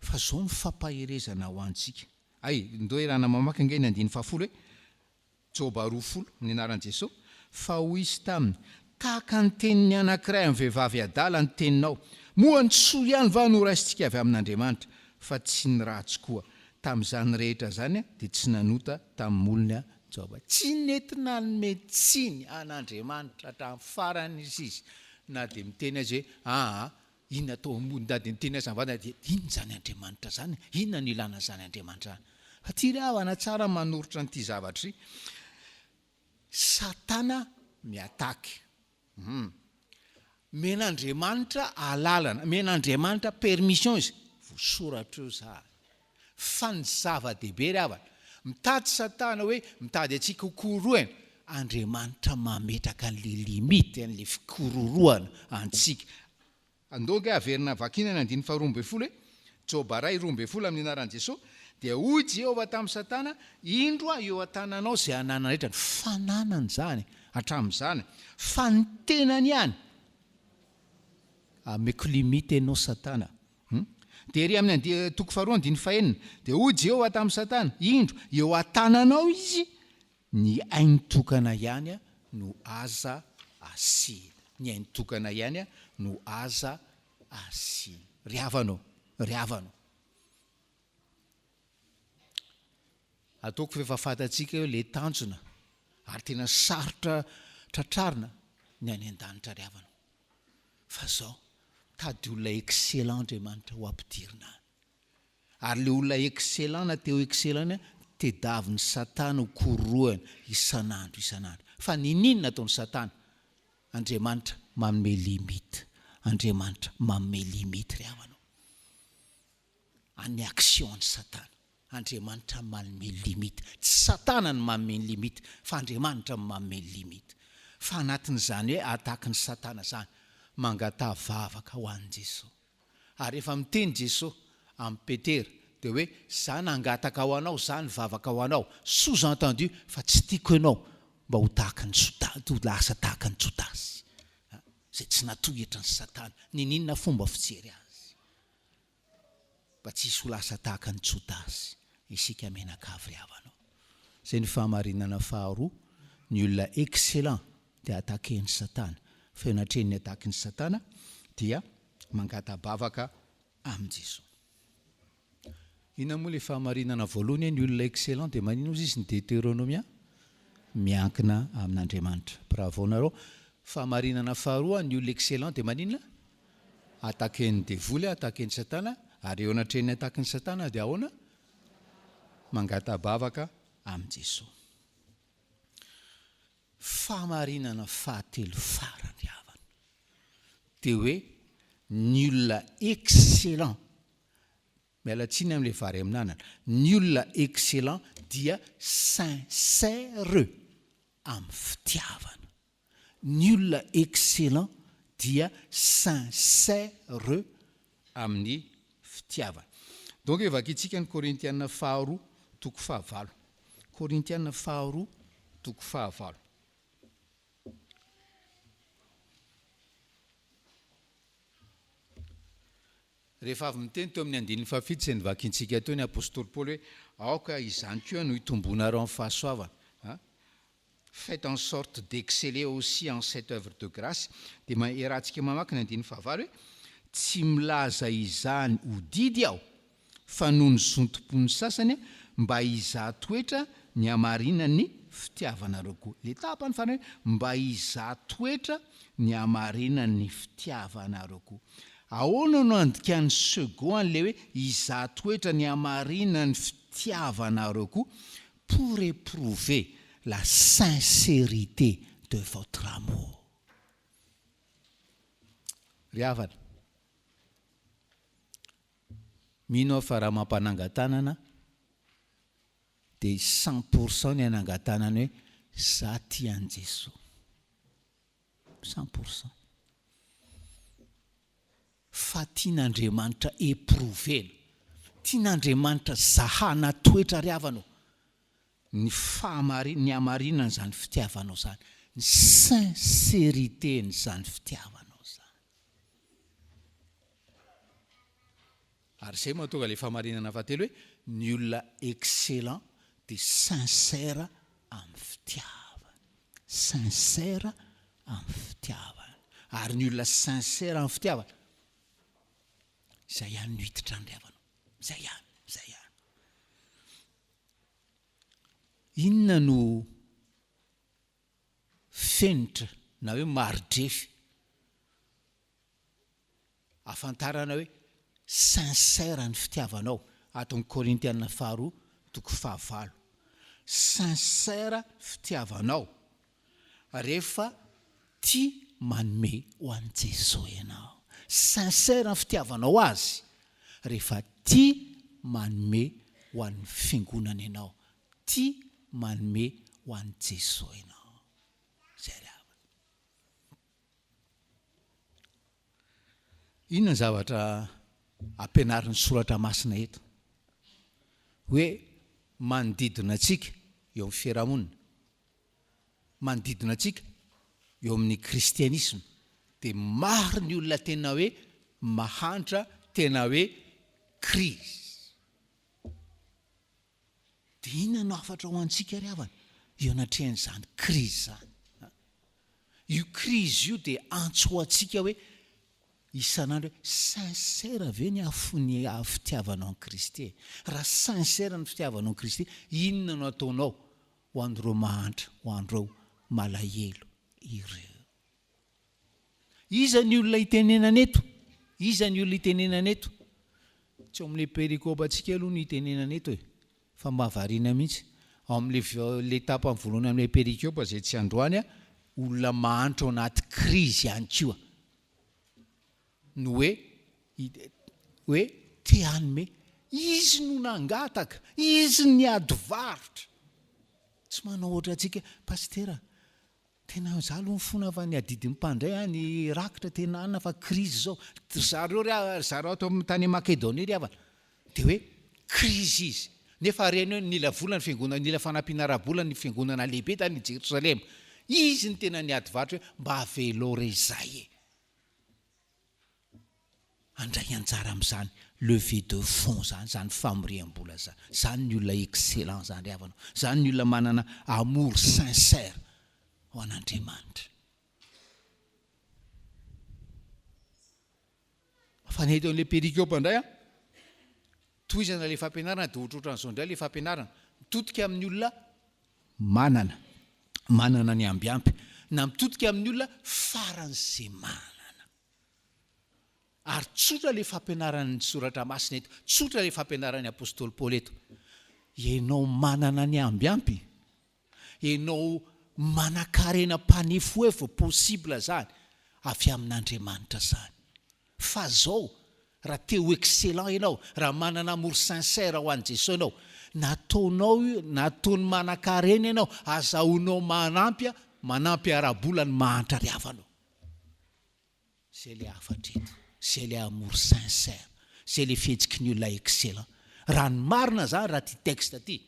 Fa zao ny fampaherezana ho antsika. Ndao irana mamaky ange ny andiny 10 hoe Joba 20 ny anaran'i Jesosy. Fa hoy izy taminy, tahaka ny teniny anankiray amin'ny vehivavy adala ny teninao, moa ny soa ihany va no raisitsika avy amin'Andriamanitra, fa tsy ny ratsy koa. Tamin'izany rehetra zany dia tsy nanota tamin'ny olona Joba. Tsy nentina nanome tsiny an'Andriamanitra hatramin'ny farany izy, na dia miteny azy hoe inona atao ambony, na dia miteny azy avana dia inona zany Andriamanitra zany, inona ny ilana zany Andriamanitra zany. ty ry avana tsara manoritra n'ity zavatry satana miataky men'Andriamanitra alalana men'Andriamanitra permission izy vosoratra eo za fa ny zava-dehibe ry havana mitady satana hoe mitady atsika kororoana Andriamanitra mametraka an'le limity an'le fikororoana antsika andonga averina vakinana 9:12 hoe Joba 2:12 amin'ny anaran'i Jesosy dia hoy Jehovah tamin'ny Satana indroa eo an-tananao zay anana rehetra fananany zany hatramin'izany fa ny tenany ihany ameko limity ianao Satana dia ry amin'ny 2:9 dia hoy Jehovah tamin'ny Satana indro eo an-tananao izy ny ainy tokana ihany no aza asina ny ainy tokana ihany no aza asina ry havanao ataoko fefafantatsika hoe le tanjona ary tena sarotra tratrarina ny any an-danitra ry havanao fa zao tady olona excellent Andriamanitra ho ampidirina ary le olona excellent na teo excellent tedaviny Satana ho kororoana isan'andro fa ninona ataony Satana Andriamanitra manome limite ry havanao any action ny Satana Andriamanitra manome limite tsy Satana ny manome limite fa Andriamanitra manome limite fa anatin'izany hoe ataka ny Satana zany mangatah vavaka ho an'i Jesosy ary efa miteny Jesosy amin'ny Petera dia hoe za nangataka ho anao zany vavaka ho anao sous-entendu fa tsy tiako ianao mba ho tahaka ny Jodasy ho lasa tahaka ny Jodasy zay tsy natohitra ny Satana ninona fomba fijery azy mba tsisy ho lasa tahaka ny Jodasy isika menakavy ry havanao zay ny fahamarinana faharoa ny olona excellent dia ataken'ny Satana fa natreny ataky ny Satana dia mangata-bavaka amin'i Jesosy ina moa le fahamarinana voalohany ny olona excellent dia manino izy ny Deutéronomia miankina amin'Andriamanitra bravo nareo fahamarinana faharoa ny olona excellent dia maninona ataken'ny devoly ataken'ny Satana ary eo anatreny ataken'ny Satana dia ahoana mangata-bavaka amin'i Jesosy fahamarinana fahatelo farany havana dia hoe ny olona excellent mialatsiny amin'le vary amin'anana ny olona excellent dia sincère amin'ny fitiavana ny olona excellent dia sincère amin'ny fitiavana donc evakitsika ny Korintiana faharoa toko fahavalo Korintiana faharoa toko fahavalo rehefa avy miteny teo amin'ny 9:7 izay nivakintsika teo ny apôstôly Paoly hoe aoka izany koa no itombonareo amin'ny fahasoavana faites en sorte d'exceller aussi en cette œuvre de grâce dia iarahantsika mamaky ny 9:9 hoe tsy milaza izany ho didy aho fa noho ny zontom-pon'ny sasany mba hizaha-toetra ny hamarina ny fitiavanareo koa le tapany farany mba hizaha-toetra ny hamarina ny fitiavanareo koa ahoana no andikany second le hoe hizaha-toetra ny hamarina ny fitiavanareo koa pour éprouver la sincérité de votre amour ry havana mino fa raha mampanangatanana dia 100% ny anangatanana hoe za tian'i Jesosy 100% fa tian'Andriamanitra éprovena tian'Andriamanitra zahana toetra ry havanao ny ny hamarinana zany fitiavanao zany ny sincérité n'izany fitiavanao zany ary zay mahatonga le fahamarinana fahatelo hoe ny olona excellent dia sincère amin'ny fitiavana sincère amin'ny fitiavana ary ny olona sincère amin'ny fitiavana zay ihany no hiditra ny havanao zay ihany inona no fenitra na hoe maridrefy afantarana hoe sincère ny fitiavanao ato ny Korintiana faharoa toko 5 sincère fitiavanao rehefa tia manome ho an'i Jesosy ianao. Sincère ny fitiavanao azy rehefa tia manome ho an'ny fiangonana ianao, tia manome ho an'i Jesosy ianao. Zay rehefa. Inona ny zavatra ampianarin'ny soratra masina eto? Hoe manodidina antsika eo amin'ny fiarahamonina, manodidina antsika eo amin'ny kristianisma, dia maro ny olona tena hoe mahantra, tena hoe krizy. Dia inona no afatra ho antsika ry havana eo anatrehan'izany krizy zany? Io krizy io dia antso antsika hoe isan'andro hoe sincère ve ny fitiavanao ny Kristy? Raha sincère ny fitiavanao ny Kristy, inona no ataonao ho andreo mahantra, ho andreo malahelo ireo? Iza ny olona itenenana eto? Iza ny olona itenenana eto? Tsy ao amin'ilay perikopa antsika aloha no itenenana eto e, fa mahavariana mihitsy. Ao amin'ilay tapany voalohany amin'ilay perikopa izay tsy androany, olona mahantra ao anaty krizy ihany koa no hoe te hanome. Izy no nangataka, izy ny adivarotra. Tsy manao ohatra antsika, pastera, tena izaho aloha mifona avy ny adidin'ny mpandray ny rakitra tena anina fa krizy zao. Zareo ato amin'ny tany Makedonia ry havana, dia hoe krizy izy. Nefa reny nila volana fiangonana, nila fanampianara-bola ny fiangonana lehibe tany Jerosalema. Izy ny tena ny adivarotra hoe mba avelo re izay e. Andray anjara amin'izany levée de fonds zany famoriam-bola zany. Zany ny olona excellent zany ry havana. Zany ny olona manana amour sincère ho an'Andriamanitra. Fa ny eto amin'ilay perikopa indray tohizana ilay fampianarana dia ohatrohatran'izao indray ilay fampianarana mitodika amin'ny olona manana ny ambiampy, na mitodika amin'ny olona faran'izay manana. Ary tsotra ilay fampianaran'ny soratra masina eto, tsotra ilay fampianaran'ny apôstôly Paoly eto. Ianao manana ny ambiampy, ianao manan-karena mpanefoefo possible zany avy amin'Andriamanitra zany. Fa zao raha teo excellent ianao, raha manana amour sincère ho an'i Jesosy ianao, nataony manan-karena ianao, azahoanao manampy ara-bola ny mahantra ry havanao. Zay ilay afatra eto, zay ilay amour sincère, zay ilay fihetsiky ny olona excellent. Raha ny marina zany raha ty texte ty,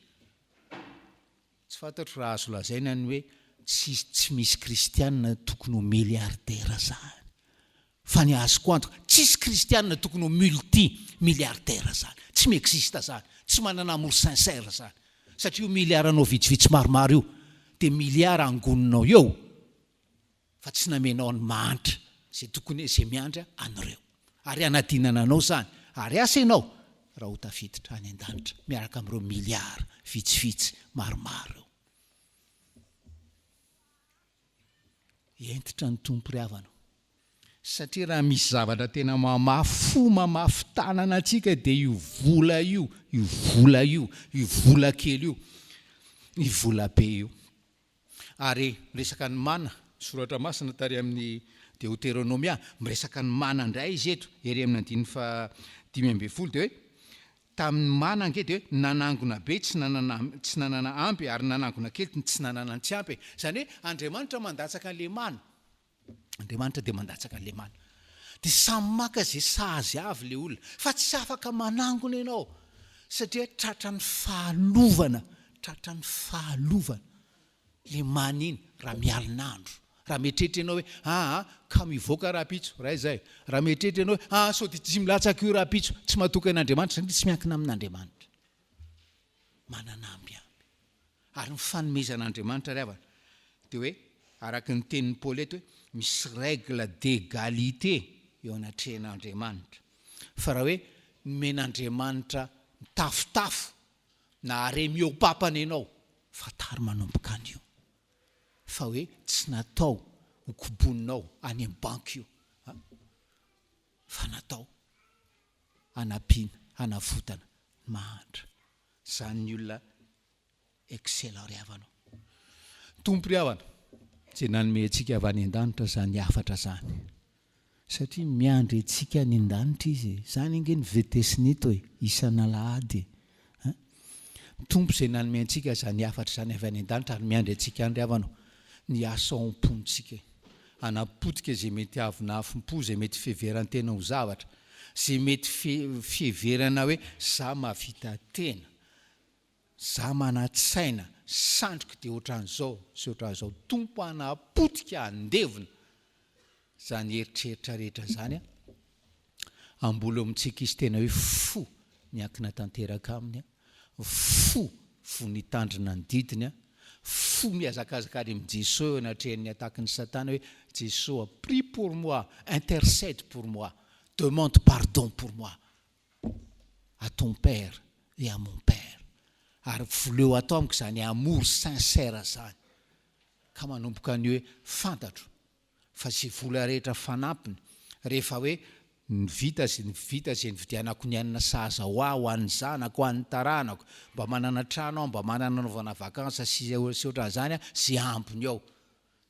tsy fantatro raha azo lazaina ny hoe tsy misy kristianina tokony ho milliardaire zany. Fa ny azoko antoka, tsisy kristianina tokony ho multi-milliardaire zany. Tsy miexista zany, tsy manana amour sincère zany. Satria io miliaranao vitsivitsy maromaro io, dia miliara angoninao eo, fa tsy namenao ny mahantra zay tokony izay miandra anareo. Ary anadinana anao zany, ary asa ianao raha ho tafiditra any an-danitra miaraka amin'ireo miliara vitsivitsy maromaro eo. Entitra ny tompo ry havana. Satria raha misy zavatra tena mamafy tanana antsika dia io vola kely io, io vola be io. Ary resaka ny mana, soratra masina tary amin'ny Deutéronomia, miresaka ny mana indray izy eto, ery amin'ny 5:5 dia hoe tamin'ny mana ange dia hoe nanangona be tsy nanana ampy, ary nanangona kely tsy nanana tsy ampy. Zany hoe Andriamanitra mandatsaka an'ilay mana. Andriamanitra dia mandatsaka an'ilay mana. Dia samy maka izay sahazy avy ilay olona, fa tsy afaka manangona ianao satria tratran'ny fahalovana ilay mana iny raha mialinandro. Raha mieritreritra ianao hoe ka mivoaka raha-pitso, raha izay. Raha mieritreritra ianao hoe sao dia tsy milatsaka io raha-pitso, tsy matoka an'Andriamanitra satria tsy miankina amin'Andriamanitra. Manana ambiamby. Ary ny fanomezan'Andriamanitra ry havana dia hoe araka ny tenin'ny Paoly eto hoe misy règle d'égalité eo anatrehan'Andriamanitra. Fa raha hoe nomen'Andriamanitra mitafotafo na haremy eo papana ianao, fatary manomboka an'io. Fa hoe tsy natao hokoboninao any amin'ny banky io, fa natao hanampiana, hanavotana mahantra. zany ny olona excellent ry havanao. Tompo ry havana tsy nanome antsika avy any an-danitra zany afatra zany, satria miandry antsika any an-danitra izy. Zany inge ny vetesinito hoe isana Alahady. Tompo zay nanome antsika zany afatra zany avy any an-danitra ary miandry antsika any ry havanao. Ny asa ao am-pontsika anapotika zay mety avina afim-po, zay mety fiheverantena ho zavatra, zay mety fiheverana hoe za mahavita tena, za manatsaina, sandriko dia ohatran'izao sy ohatran'izao. Tompo anapotika andevina zany eritreritra rehetra zany ambola amintsika izy tena hoe fo miankina tanteraka aminy, fo nitandrina ny didiny, fo miazakazaka ary amin'ny Jesosy anatrehany ataka ny Satana hoe Jesosy prie pour moi, intercède pour moi, demande pardon pour moi à ton père et à mon père. Ary voleo atao amiko zany amour sincère zany, ka manomboka ny hoe fantatro fa sy vola rehetra fanampiny rehefa hoe vita zay nividianako ny anina saza ho an'ny zanako, ho an'ny taranako, mba manana trano aho, mba manana naovana vakansa sy ohatran'izany sy ampony ao,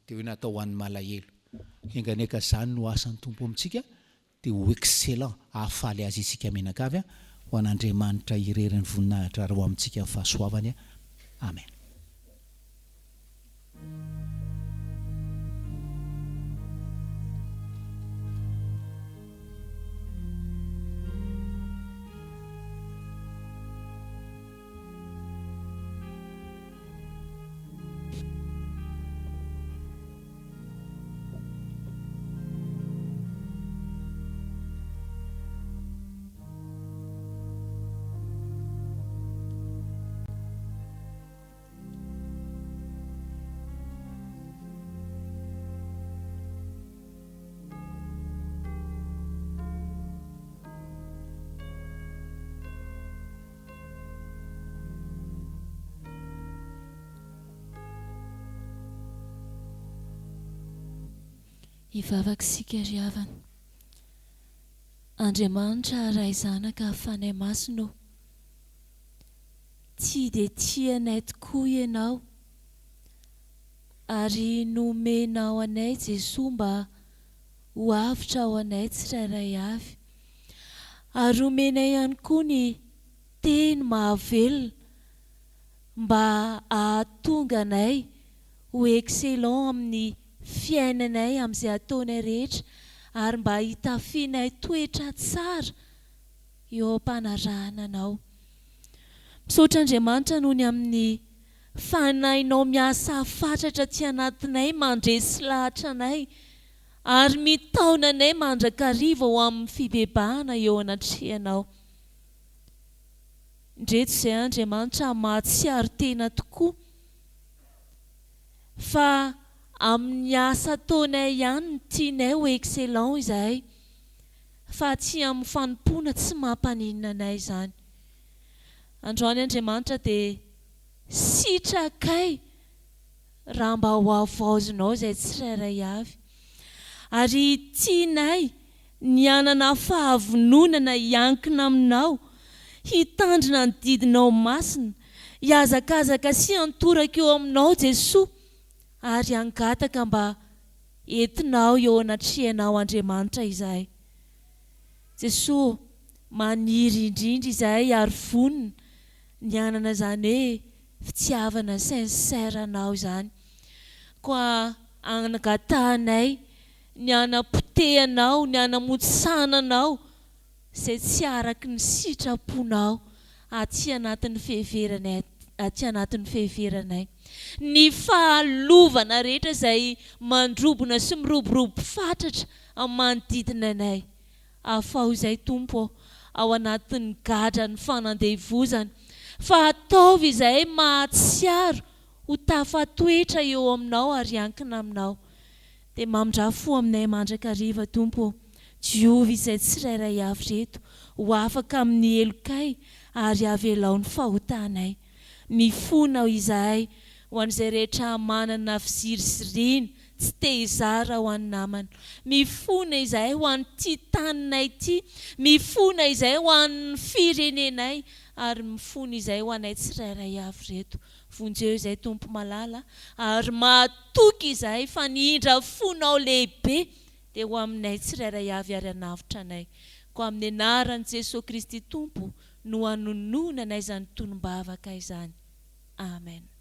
dia hoe natao ho an'ny malahelo. Enganeka zany no asan'ny Tompo amintsika, dia ho excellent ahafaly azy isika menakavy ho an'Andriamanitra ireriny voninahitra ary ho amintsika fahasoavany. Amen. Ivavakisika ry havana, Andriamanitra ray zanaka fanay masino, tia dia tianay tokoa ianao ary nomenao anay Jesosy mba ho avitra ao anay tsirairay avy, ary omenay ihany koa ny teny mahavelona mba ahatonga anay ho excellent amin'ny fiainanay amin'izay ataonay rehetra, ary mba hitafianay toetra tsara eo am-panarahana anao. Misaotra Andriamanitra noho ny amin'ny fanahinao miasa fatratra ty anatinay, mandresy lahatra anay ary mitaona anay mandrakariva ho amin'ny fibebahana eo anatrehanao. Ndreto izay Andriamanitra mahatsiaro tena tokoa fa amin'ny asa ataonay ihany ny tianay ho excellent izahay, fa tsy amin'ny fanompona tsy mampaninina anay izany. Androany Andriamanitra dia sitrakay raha mba ho avaozinao izay tsirairay avy, ary tianay ny anana fahavononana hiankina aminao, hitandrina ny didinao masina, hiazakazaka sy hantoraka eo aminao Jesosy, ary hangataka mba entinao eo anatrehanao Andriamanitra izahay. Jesosy, maniry indrindra izahay ary vonina ny anana zany hoe fitiavana sincère anao zany, koa angatahanay ny anam-potehanao, ny anamontsananao izay tsy araky ny sitraponao aty anatin'ny fiheveranay, ny fahalovana rehetra izay mandrobona sy miroborobo fatratra amin'ny manodidina anay. Afao izay Tompo ao anatin'ny gadra ny fanandevozana, fa ataovy izay mahatsiaro ho tafatoetra eo aminao ary hankina aminao. Dia mamindrafo aminay mandrakariva Tompo, diovy izay tsirairay avy reto ho afaka amin'ny elokay ary avelaon'ny fahotanay. Mifonao izahay ho an'izay rehetra manana fizirisirina tsy tehizara ho an'ny namana, mifona izahay ho an'ity taninay ity, mifona izay ho an'ny firenenay, ary mifona izay ho anay tsirairay avy reto. Vonjeo izay tompo malala, ary matoky izahay fa niindra fonao lehibe dia ho aminay tsirairay avy ary hanavitra anay. Ko amin'ny anaran'i Jesosy Kristy tompo no hanonona anay izany tonom-bavaka izany. Amen.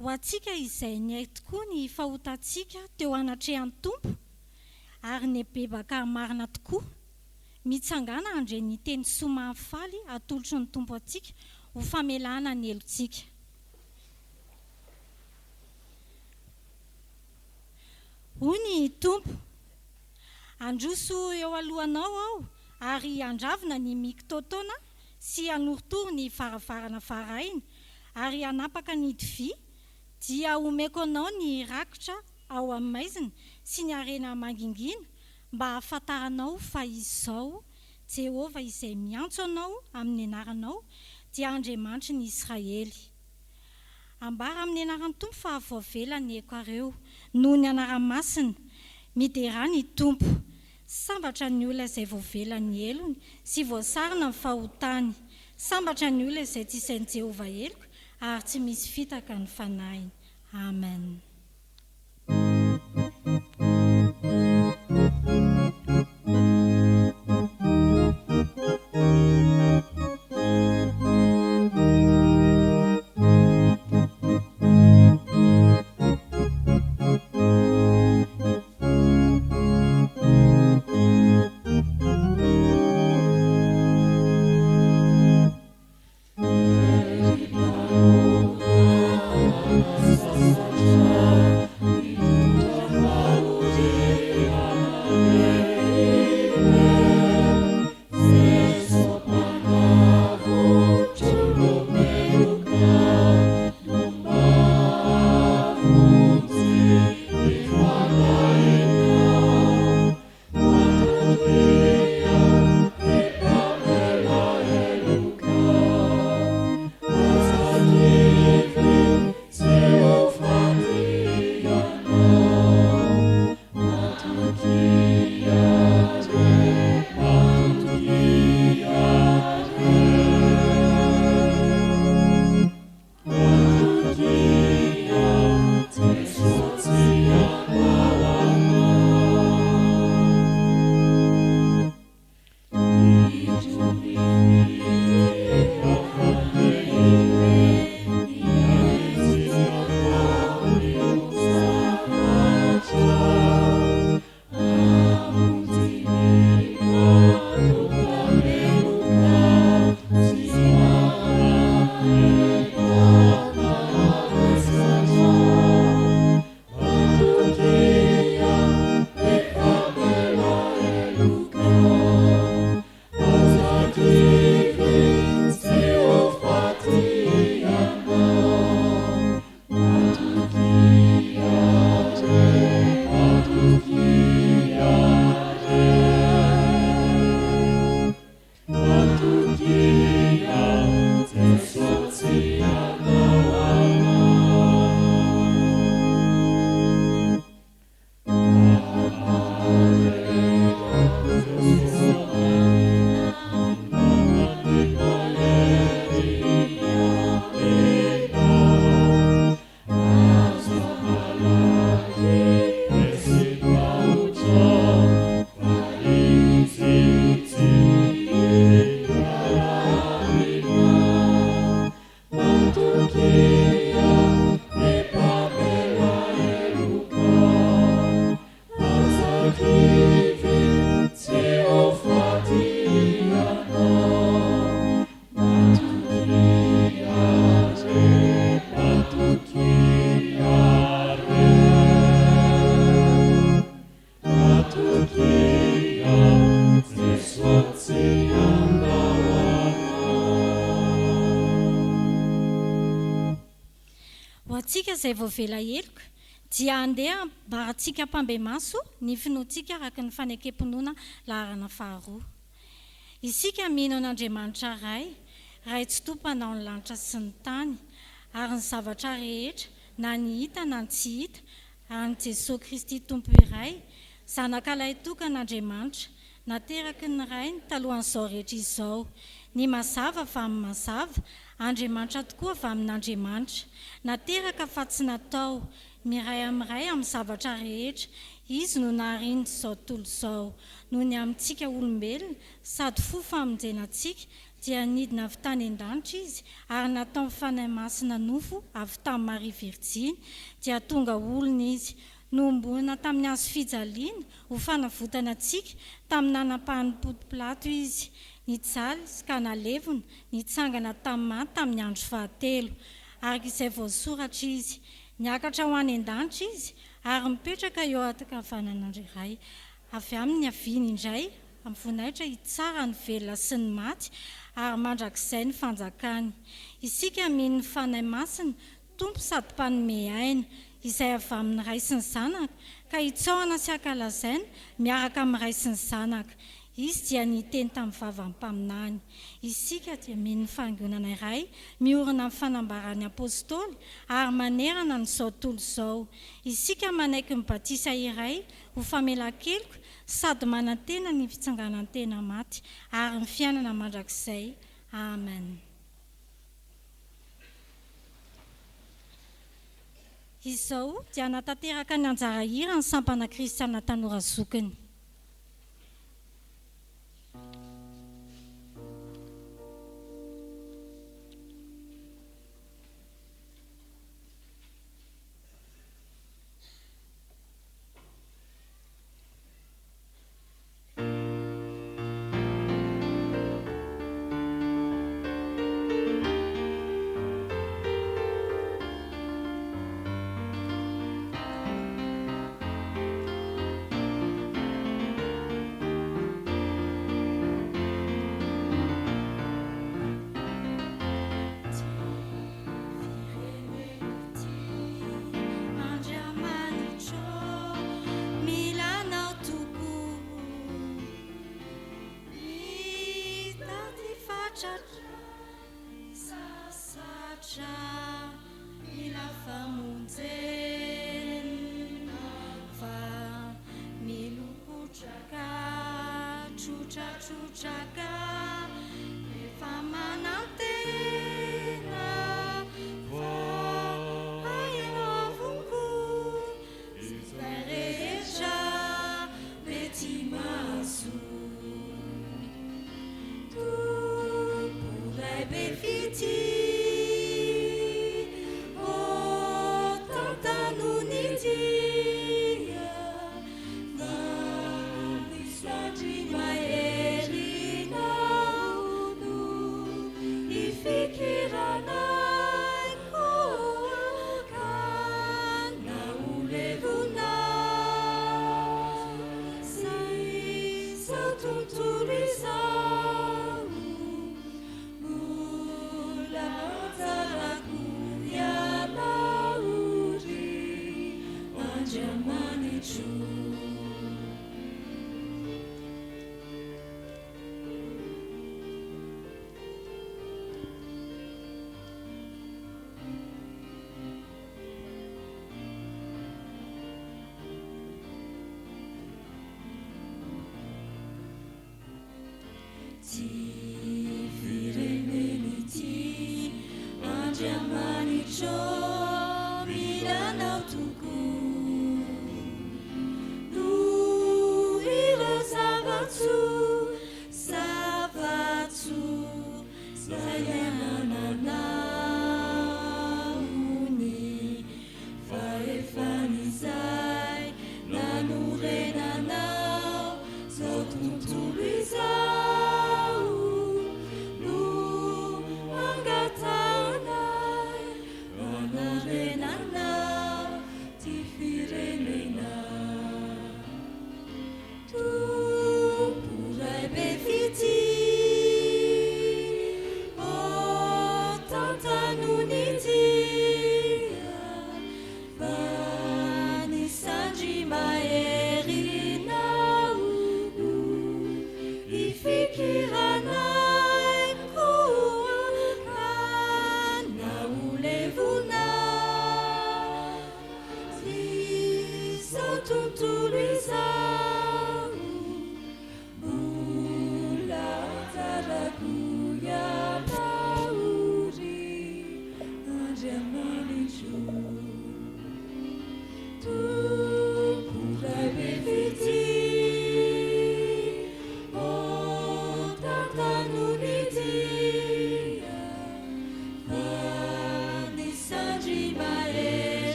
Ho antsika izay niay tokoa ny fahotantsika teo anatrehan'ny tompo ary ny bebaka marina tokoa, mitsangana andre ny teny somafaly atolotry ny tompo antsika ho famelana ny elontsika. Hoy ny tompo, androso eo alohanao aho ary andravina ny mikitotoana sy anorotoro ny varavarana varahina ary anapaka ny divy, dia omeko anao ny rakotra ao amin'ny maizina sy ny arena mangingina mba hahafantaranao fa izao Jehovah izay miantso anao amin'ny anaranao dia Andriamanitry ny Israely. Ambara amin'ny anaran'ny tompo fa voavelany ekareo noho ny anaramasina midera ny tompo, sambatra ny olona izay voavelany ny elony sy voasarina ny fahotany, sambatra ny olona izay tsy isain'i Jehovah eloko ary tsy misy fitaka ny fanahiny. Amen. Oh atsika izay voavela heloka dia andeha mbarantsika mpambe maso ny finoantsika araka ny fanekempinoana laharana faharoa. Isika mino an'Andriamanitra ray tsy tompanao ny lanitra sy ny tany ary ny zavatra rehetra na ny hita na ny tsy hita ary ny Jesosy Kristy tompo iray zanak'ilay tokan'Andriamanitra nateraky ny rainy talohan'izao rehetra izao, ny mazava va amin'ny mazava, Andriamanitra tokoa va amin'Andriamanitra, nateraka fa tsy natao, miray amin'ray amin'ny zavatra rehetra, izy no nahariany izao tontolo izao, noho ny amintsika olombelona sady fo famonjenantsika dia nidina avy tany an-danitra izy ary natao mifanahy masina nofo avy tamin'ny Maria Virjiny dia tonga olona izy, nombona tamin'ny hazo fijaliana ho fanavotana antsika tamin'ny nanapahany Ponto-Pilato izy, nijaly ka nalevona, nitsangana tamin'ny andro fahatelo, araka izay voasoratra izy, niakatra ho any an-danitra izy ary mipetraka eo ankavanan'Andriaray, avy amin'ny haviany indray amin'ny voninahitra hitsara ny velona sy ny maty ary mandrakizay ny fanjakany. Isika mino ny fanahy masina, tompo sady mpanome aina, izay avy amin'ny ray sy ny zanaka ka hitsaoana sy ankalazaina miaraka amin'ny ray sy ny zanaka. Izy dia niteny tamin'ny vavany mpaminany. Isika dia mino ny faangonana iray miorina amin'ny fanambarany apôstôly ary manerana n'izao tontolo izao. Isika manaiky ny batisa iray ho famelan-keloka sady manantena ny fitsanganan'ny tena maty ary ny fiainana mandrakizay. Amen. Izao dia natateraka ny anjara hira ny sampana kristiana tanora zokiny. Oh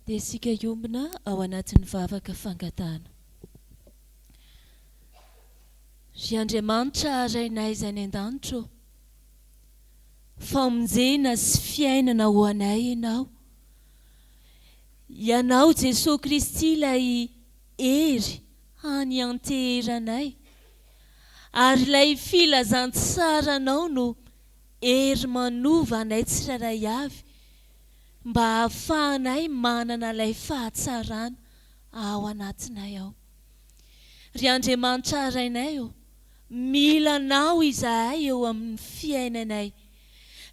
dia isika iombona ao anatin'ny vavaka fangatana. Ry Andriamanitra arainay izay ny an-danitra, famonjena sy fiainana ho anay ianao Jesosy Kristy ilay hery hanianteheranay, ary ilay filazantsaranao no hery manova anay tsiraray avy, mba hahafahanay manana ilay fahatsarana ao anatinay ao. Ry Andriamanitra arainay mila anao izahay eo amin'ny fiainanay.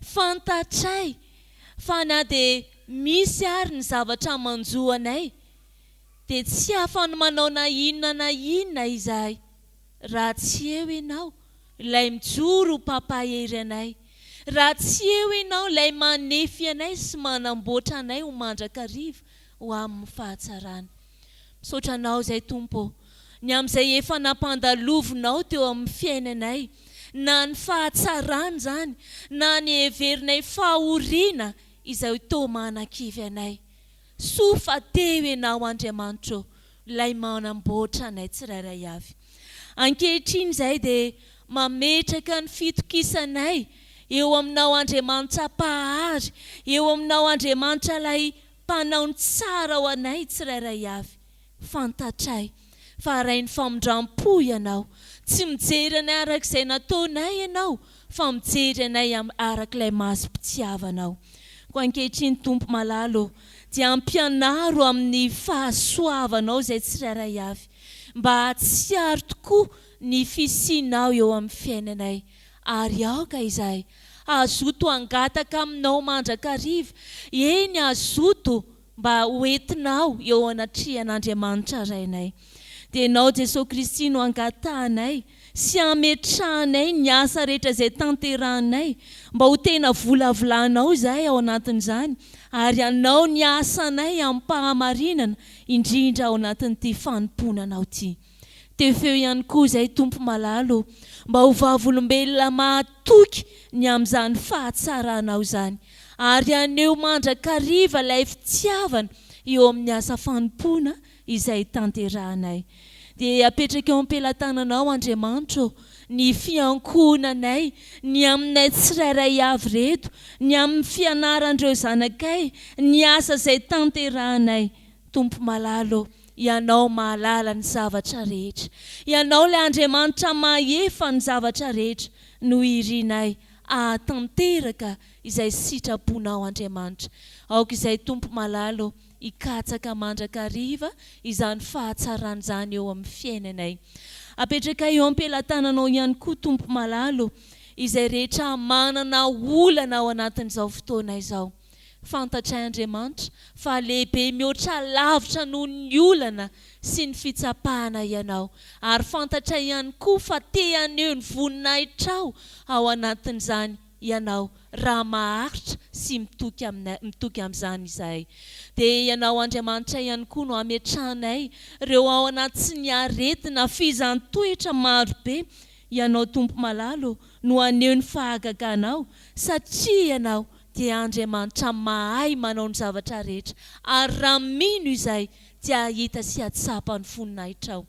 Fantatray fa na dia misy ary ny zavatra manjoanay, dia tsy afahany manao na inona izahay raha tsy eo ianao ilay mijoro pampahery anay, raha tsy eo ianao ilay manefy anay sy manamboatra anay ho mandrakariva ho amin'ny fahatsarana. Misaotra anao izay Tompo, ny amin'izay efa nampandalovinao teo amin'ny fiainanay, na ny fahatsarana izany, na ny heverinay fahoriana izay toa manan-kivy anay. Sofa teo ianao Andriamanitra, ilay manamboatra anay tsirairay avy. Ankehitriny izay dia mametraka ny fitokisanay eo aminao Andriamanitra pahary, eo aminao Andriamanitra ilay mpanao ny tsara ho anay tsirairay avy. Fantatray fa arainy famondram-po ianao, tsy mijery anay arak'izay nataonay ianao, fa mijery anay arak'ilay masom-pitiavanao. Ko ankehitriny Tompo malalo, dia ampianaro amin'ny fahasoavanao izay tsirairay avy, mba hatsiaro tokoa ny fisianao eo amin'ny fiainanay, ary aoka izahay azoto angataka aminao mandrakariva, eny azoto mba hoentinao eo anatrihan'Andriamanitra rainay. Dia ianao Jesosy Kristy no angatahanay sy ametrahanay ny asa rehetra izay tanterahanay, mba ho tena volavolanao izahay ao anatin'izany, ary anao ny asanay amin'ny fahamarinana, indrindra ao anatin'ity fanomponanao ity. Teo feo ihany koa izay Tompo malalo, mba ho vavolombelona mahatoky ny amin'izany fahatsaranao izany, ary aneo mandrakariva ilay fitiavana eo amin'ny asa fanompona izay tanterahanay. Dia apetraka eo am-pelantananao Andriamanitra ny fiankonanay, ny aminay tsirairay avy reto, ny amin'ny fianaran'ireo zanakay, ny asa izay tanterahanay. Tompo malalo, ianao mahalala ny zavatra rehetra, ianao ilay Andriamanitra mahefa ny zavatra rehetra, no irinay ahatanteraka izay sitraponao Andriamanitra. Aoka izay Tompo malalo, hikatsaka mandrakariva izany fahatsarana izany eo amin'ny fiainanay. Apetraka eo am-pelantananao ihany koa Tompo malalo, izay rehetra manana olana ao anatin'izao fotoana izao. Fantatray Andriamanitra fa lehibe mihoatra lavitra noho ny olana sy ny fitsapahana ianao, ary fantatray ihany koa fa te aneo ny voninahitrao ao anatin'izany ianao, raha maharitra sy mitoky amin'izany izahay. Dia ianao Andriamanitra ihany koa no ametrahanay ireo ao anaty ny aretina fizan-toetra marobe. Ianao Tompo malalo no aneo ny fahagaganao, satria ianao dia Andriamanitra mahay manao ny zavatra rehetra, ary raha mino izay dia hita sy hatsapa ny voninahitrao.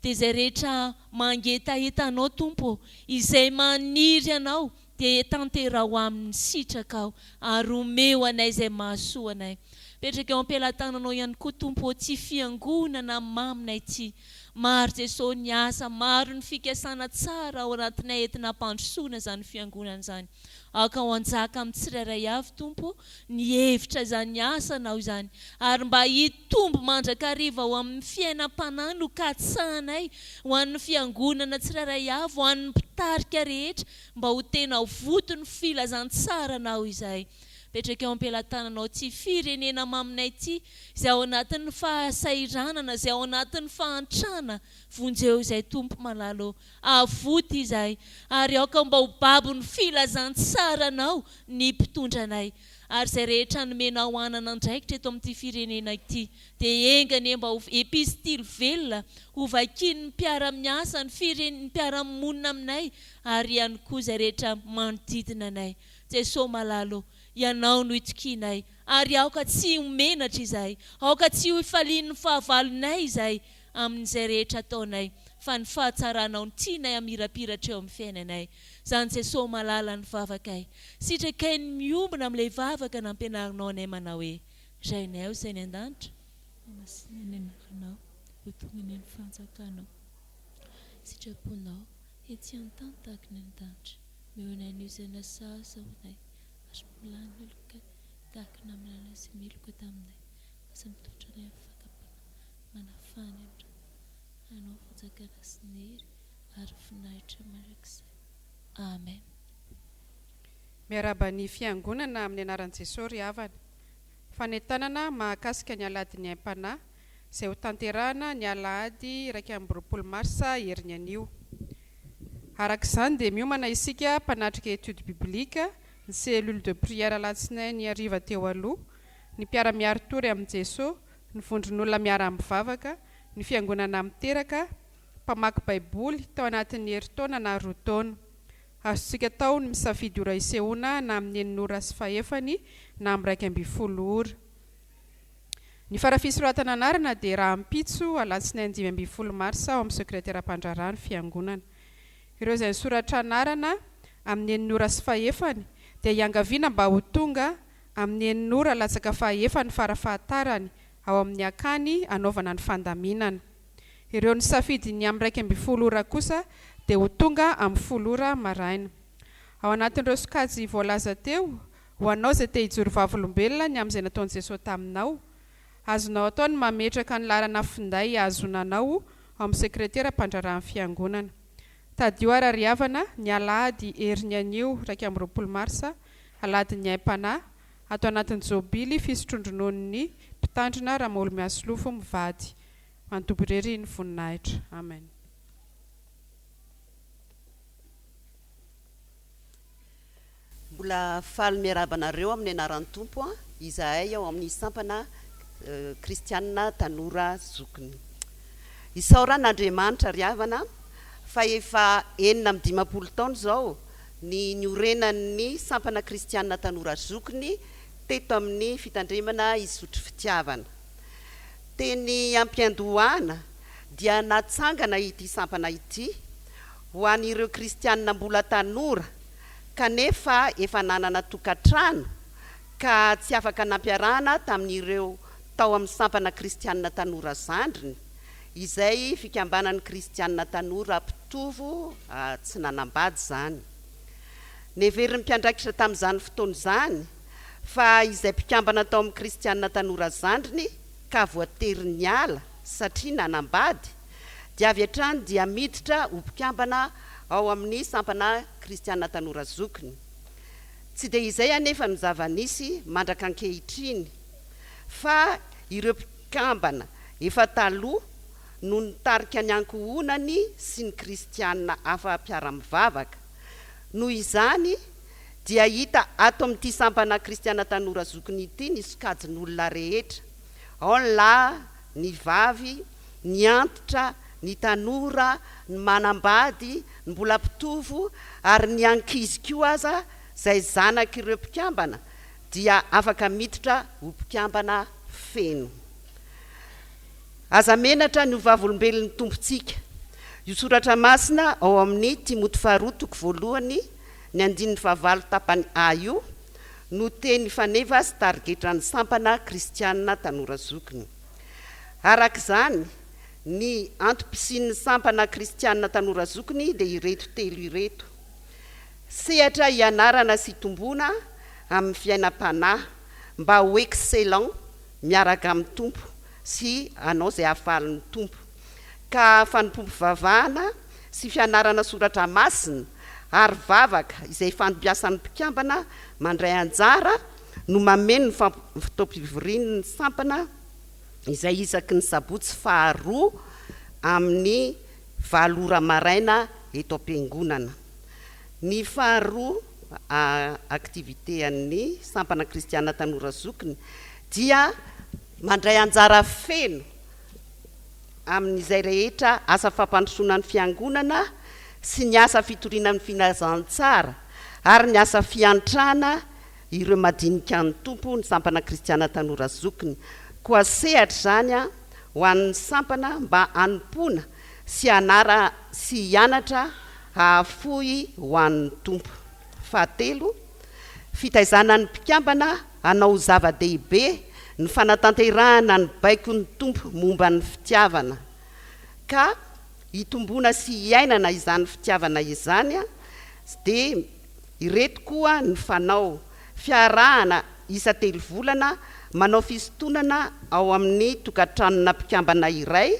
Dia izay rehetra mangetahetanao Tompo, izay maniry anao, dia tantera ho amin'ny sitrakao, ary omeo anay izay mahasoa anay. Petraka eo am-pelantananao ihany koa Tompo, tsy fiangonana maminay ity. Maro Jesosy ny asa, maro ny fikasana tsara ao anatinay entina hampandrosoana izany fiangonana izany. Aoka ho anjaka amin'ny tsirairay avy Tompo ny hevitra izany asanao izany, ary mba hitombo mandrakariva ho amin'ny fiainam-panahy no katsahanay, ho an'ny fiangonana tsirairay avy, ho an'ny mpitarika rehetra, mba ho tena voto ny filazantsaranao izay. petraka eo am-pelatananao tsy firenena maminay ity izay ao anatin'ny fahasairanana izay ao anatin'ny fahantrana vonjeo izay tompo malalo avoty izay ary aoka mba ho babo ny filazantsaranao ny mpitondranay ary izay rehetra nomenao anana ndraikitra eto amin'ity firenena ity dia engany mba ho epistily velona ho vakiany ny mpiara-miasa ny mpiara-monina aminay ary ihany koa izay rehetra manodidina anay Jesosy malalo ianao no itokinay ary aoka tsy homenatra izay aoka tsy ho ifalian'ny fahavalonay izay amin'izay rehetra ataonay fa ny fahatsaranao ny tianay amirapiratra eo amin'ny fiainanay izany Jesosy malala ny vavakay sitrakay ny miombona amin'ilay vavaka nampianarinao anay manao hoe rainay ao izay ny an-danitra masinany anaranao ho tonga ny fanjakanao sitraponao ety an-tany tahaka ny an-danitra meonay ny izay nasasa honay ary milany miloka tahaka ny milana sy miloka taminay asa mitotranay amin'ny fakapana manafany amindra anao fanjakana sy nery ary finahitra marak'izay amen. Miaraba ny fiangonana amin'ny anaran'i Jesosy ry havana fanentanana mahakasika ny alahady ny aim-panahy izay ho tanterahana ny alahady 2 Marsa herin'ny anio. Arak'izany dia miomana isika mpanatrika étude biblique ny cellule de prière alatsinainy hariva teo aloha ny mpiara-miaritory amin'i Jesosy ny vondron'olona miara-mivavaka ny fiangonana miteraka mpamaky baiboly tao anatin'ny herintaona na 2 taona. Azontsika tao ny misafidy ora isehoana na amin'ny enin'ora sy fahefany na amin'ny 12 ora. Ny farafisoratana anarana dia raha ampitso alatsinainy 15 Marsa ao amin'ny sekretera-pandrarany fiangonana. Ireo izay soratra anarana amin'ny enin'ora sy fahefany dia iangaviana mba ho tonga amin'ny enin'ora latsaka fahefany farafahatarany ao amin'ny akany anaovana ny fandaminana. Ireo ny safidy ny amin'ny 12 ora kosa dia ho tonga amin'ny 10 ora maraina. Ao anatin'ireo sokajy voalaza teo ho anao izay te hijoro vavolombelona ny amin'izay nataon'i Jesosy taminao azonao atao ny mametraka ny lalana finday azonanao amin'ny sekretera-pandrarany fiangonana. Tadio ara ry havana ny alahady herin'ny anio 2 Marsa alahady ny aim-panahy atao anatin'ny jobily fisotrondronon'ny mpitandrina raha maolo miasolofo mivady mandobo irery ny voninahitra. Amen. Mbola faly miarabanareo amin'ny anaran'ny tompo izahay ao amin'ny sampana kristianina tanora zokiny. Isaoran'Andriamanitra ry havana fa efa 9 taona zao ny niorenan'ny sampana kristianina tanora zokiny teto amin'ny fitandremana Isotry Fitiavana. Teny ampiandohana dia natsangana ity sampana ity ho an'ireo kristianina mbola tanora kanefa efa nanana tokantrano ka tsy afaka nampiarahana tamin'ireo tao amin'ny sampana kristianina tanora zandriny izay fikambanan'ny kristianina tanora mpitovo tsy nanambady zany. Neverin'ny mpiandraikitra tamin'izany fotoana zany fa izay mpikambana tao amin'ny kristianina tanora zandriny ka voatery ny ala satria nanambady dia avy hatrany dia miditra ho mpikambana ao amin'ny sampana kristianina tanora zokiny. Tsy dia izay anefa ny zava-nisy mandraka ankehitriny fa ireo mpikambana efa taloha no nitarika ny ankohonany sy ny kristianina hafa mpiara-mivavaka. Noho izany dia hita ato amin'ity sampana kristianina tanora zokiny ity ny sokajin'olona rehetra, ao ny lahy, ny vavy, ny antitra, ny tanora, ny manambady, ny mbola mpitovo ary ny ankizy koa aza izay zanak'ireo mpikambana dia afaka miditra ho mpikambana feno. Aza menatra ny vavolombelon'ny tompontsika. Io soratra masina ao amin'ny Timoty 2:1 ny 9 tapany A io no teny faneva sy tarigetra ny sampana kristianina tanora zokiny. Arak'izany ny antom-pisian'ny sampana kristianina tanora zokiny dia ireto telo ireto: sehatra ianarana sy itombona amin'ny fiainam-panahy mba ho excellent miaraka amin'ny tompo sy anao izay hafalin'ny tompo, ka Fanompoam-Pivavahana sy fianarana soratra masina ary vavaka izay fampiasan'ny mpikambana mandray anjara no mameno ny fitaom-pivoriany ny sampana izay isaky ny sabotsy faharoa amin'ny 7 ora maraina eto am-piangonana. Ny faharoa aktivité an'ny sampana kristiana Tanora Zokiny dia mandray anjara feno amin'izay rehetra asa fampandrosoana ny fiangonana sy ny asa fitoriana amin'ny finazantsara ary ny asa fiantrana ireo madinika ny tompo ny sampana kristiana Tanora Zokiny. Koa sehatra zany ho an'ny sampana mba hanompoana sy anara sy hianatra hahafoy ho an'ny tompo. Fahatelo, fitaizana ny mpikambana hanao zava-dehibe ny fanatanterahana ny baiko ny tompo momba ny fitiavana, ka hitomboana sy hiainana izany fitiavana izany dia ireto koa ny fanao fiarahana isa 3 volana manao fisotonana ao amin'ny tokantranona mpikambana iray,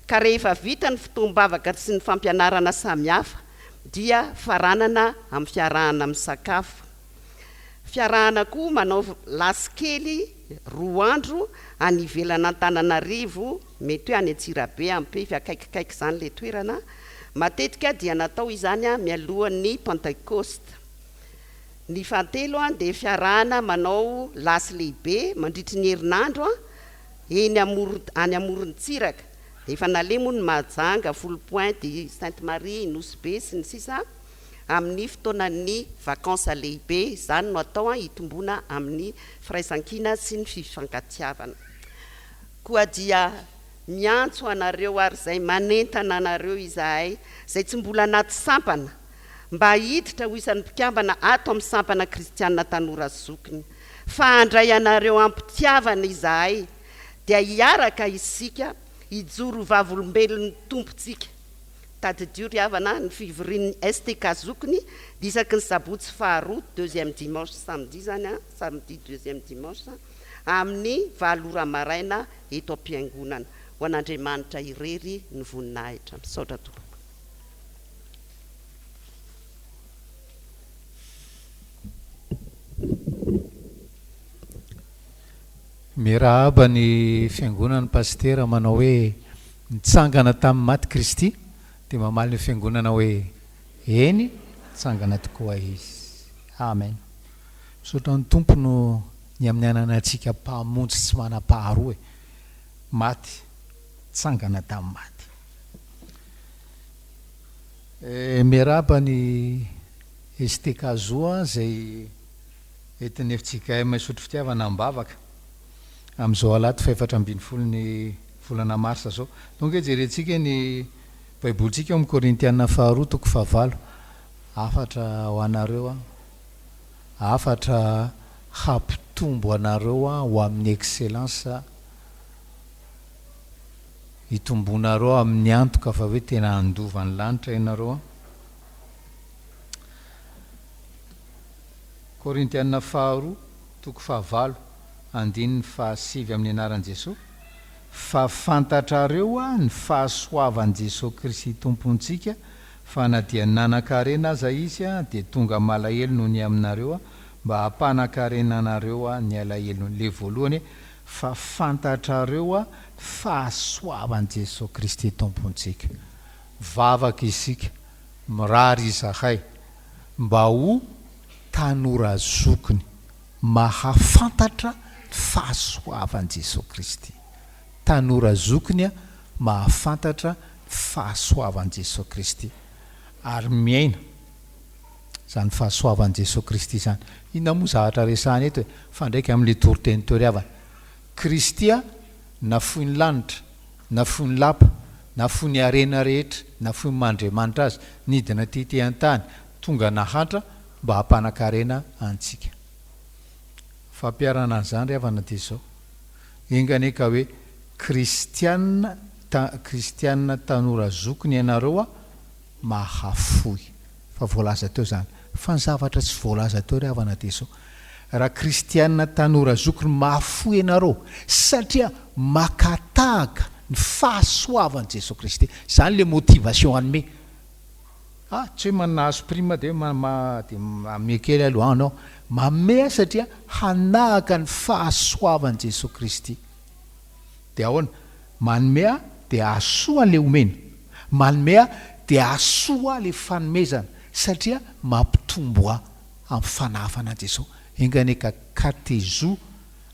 ka rehefa vita ny fotoam-bavaka sy ny fampianarana samihafa dia faranana amin'ny fiarahana amin'ny sakafo. Fiarahana koa manao lasikely 2 andro any ivelana Antananarivo, mety hoe any Antsirabe ampefy akaikikaiky zany le toerana. Matetika dia natao izany mialohan'ny Pentecoste. Ny fahatelo dia fiarahana manao lasy lehibe mandritry ny herinandro any amoron-tsiraka. Efa nalemo ny Mahajanga, Full Point, Sainte Marie, Nosbe sy ny sisa amin'ny fotoanan'ny vakansa lehibe, zany no atao hitombona amin'ny firaisankina sy ny fifankatiavana. Koa dia miantso anareo ary zay manentana anareo izahay zay tsy mbola anaty sampana mba hiditra ho isan'ny mpikambana ato amin'ny sampana kristiana Tanora Zokiny, fa handray anareo ampitiavana izahay dia hiaraka isika hijoro vavolombelon'ny tompontsika. Tadidio ry havana ny fivorian'ny STK Zokiny disaky ny sabotsy faharoa 2e dimanche samedi zany samedi 2e dimanche amin'ny 7 ora maraina eto am-piangonana. Ho an'Andriamanitra irery ny voninahitra. Misaotra tompoko. Mirahaba ny fiangonana pastera manao hoe nitsangana tamin'ny maty Kristy dia mamaly ny fiangonana hoe eny tsangana tokoa izy. Amen. Misaotra ny tompo no ny amin'ny ananantsika mpahamonjy tsy manam-paharoa maty tsangana tamin'ny maty. Mirahaba ny STK Zoa zay entin'ny Fjkm Isotry Fitiavana mibavaka amin'izao alahady 4 ny volana Marsa zao. Donc jerentsika ny baibolitsika amin'ny Korintiana 2:4 afatra ho anareo afatra hampitombo anareo ho amin'ny excellence, hitombonareo amin'ny antoka fa hoe tena andovan'ny lanitra ianareo. Korintiana 2:4 andininy 7 amin'ny anaran'i Jesosy. Fa fantatrareo ny fahasoavan'i Jesosy Kristy tompontsika, fa na dia nanan-karena aza izy dia tonga malahelo noho ny aminareo mba hampanan-karena anareo ny alahelo. Le voalohany fa fantatrareo fahasoavan'i Jesosy Kristy tompontsika. Vavaka isika mirary izahay mba ho Tanora Zokiny mahafantatra fahasoavan'i Jesosy Kristy. Tanora Zokiny mahafantatra fahasoavan'i Jesosy Kristy ary miaina zany fahasoavan'i Jesosy Kristy zany. Inona moa zavatra resahana eto fa ndraiky amin'le toriteny teo ry havana, Kristy nafoy ny lanitra, nafoy ny lapa, nafoy ny arena rehetra, nafoy ny mandriamanitra azy, nidina tity an-tany, tonga nahatra mba hampanan-karena antsika. Fampiarana an'izany ry havana dia zao engane ka hoe kristiana Tanora Zokiny ianareo mahafoy. Fa voalaza teo zany. Fa ny zavatra tsy voalaza teo ry havana dia zao, raha kristiana Tanora Zokiny mahafoy ianareo satria makatahaka ny fahasoavan'i Jesosy Kristy. Zany le motivation anome. Tsy hoe manahazo prima dia amekely aloha, non, mamea satria hanahaka ny fahasoavan' Jesosy Kristy. Dia ahoana? Manomea dia asoa le omena, manomea dia asoa le fanomezana satria mampitombo aho amin'ny fanahafana Jesosy. Engane ka katezo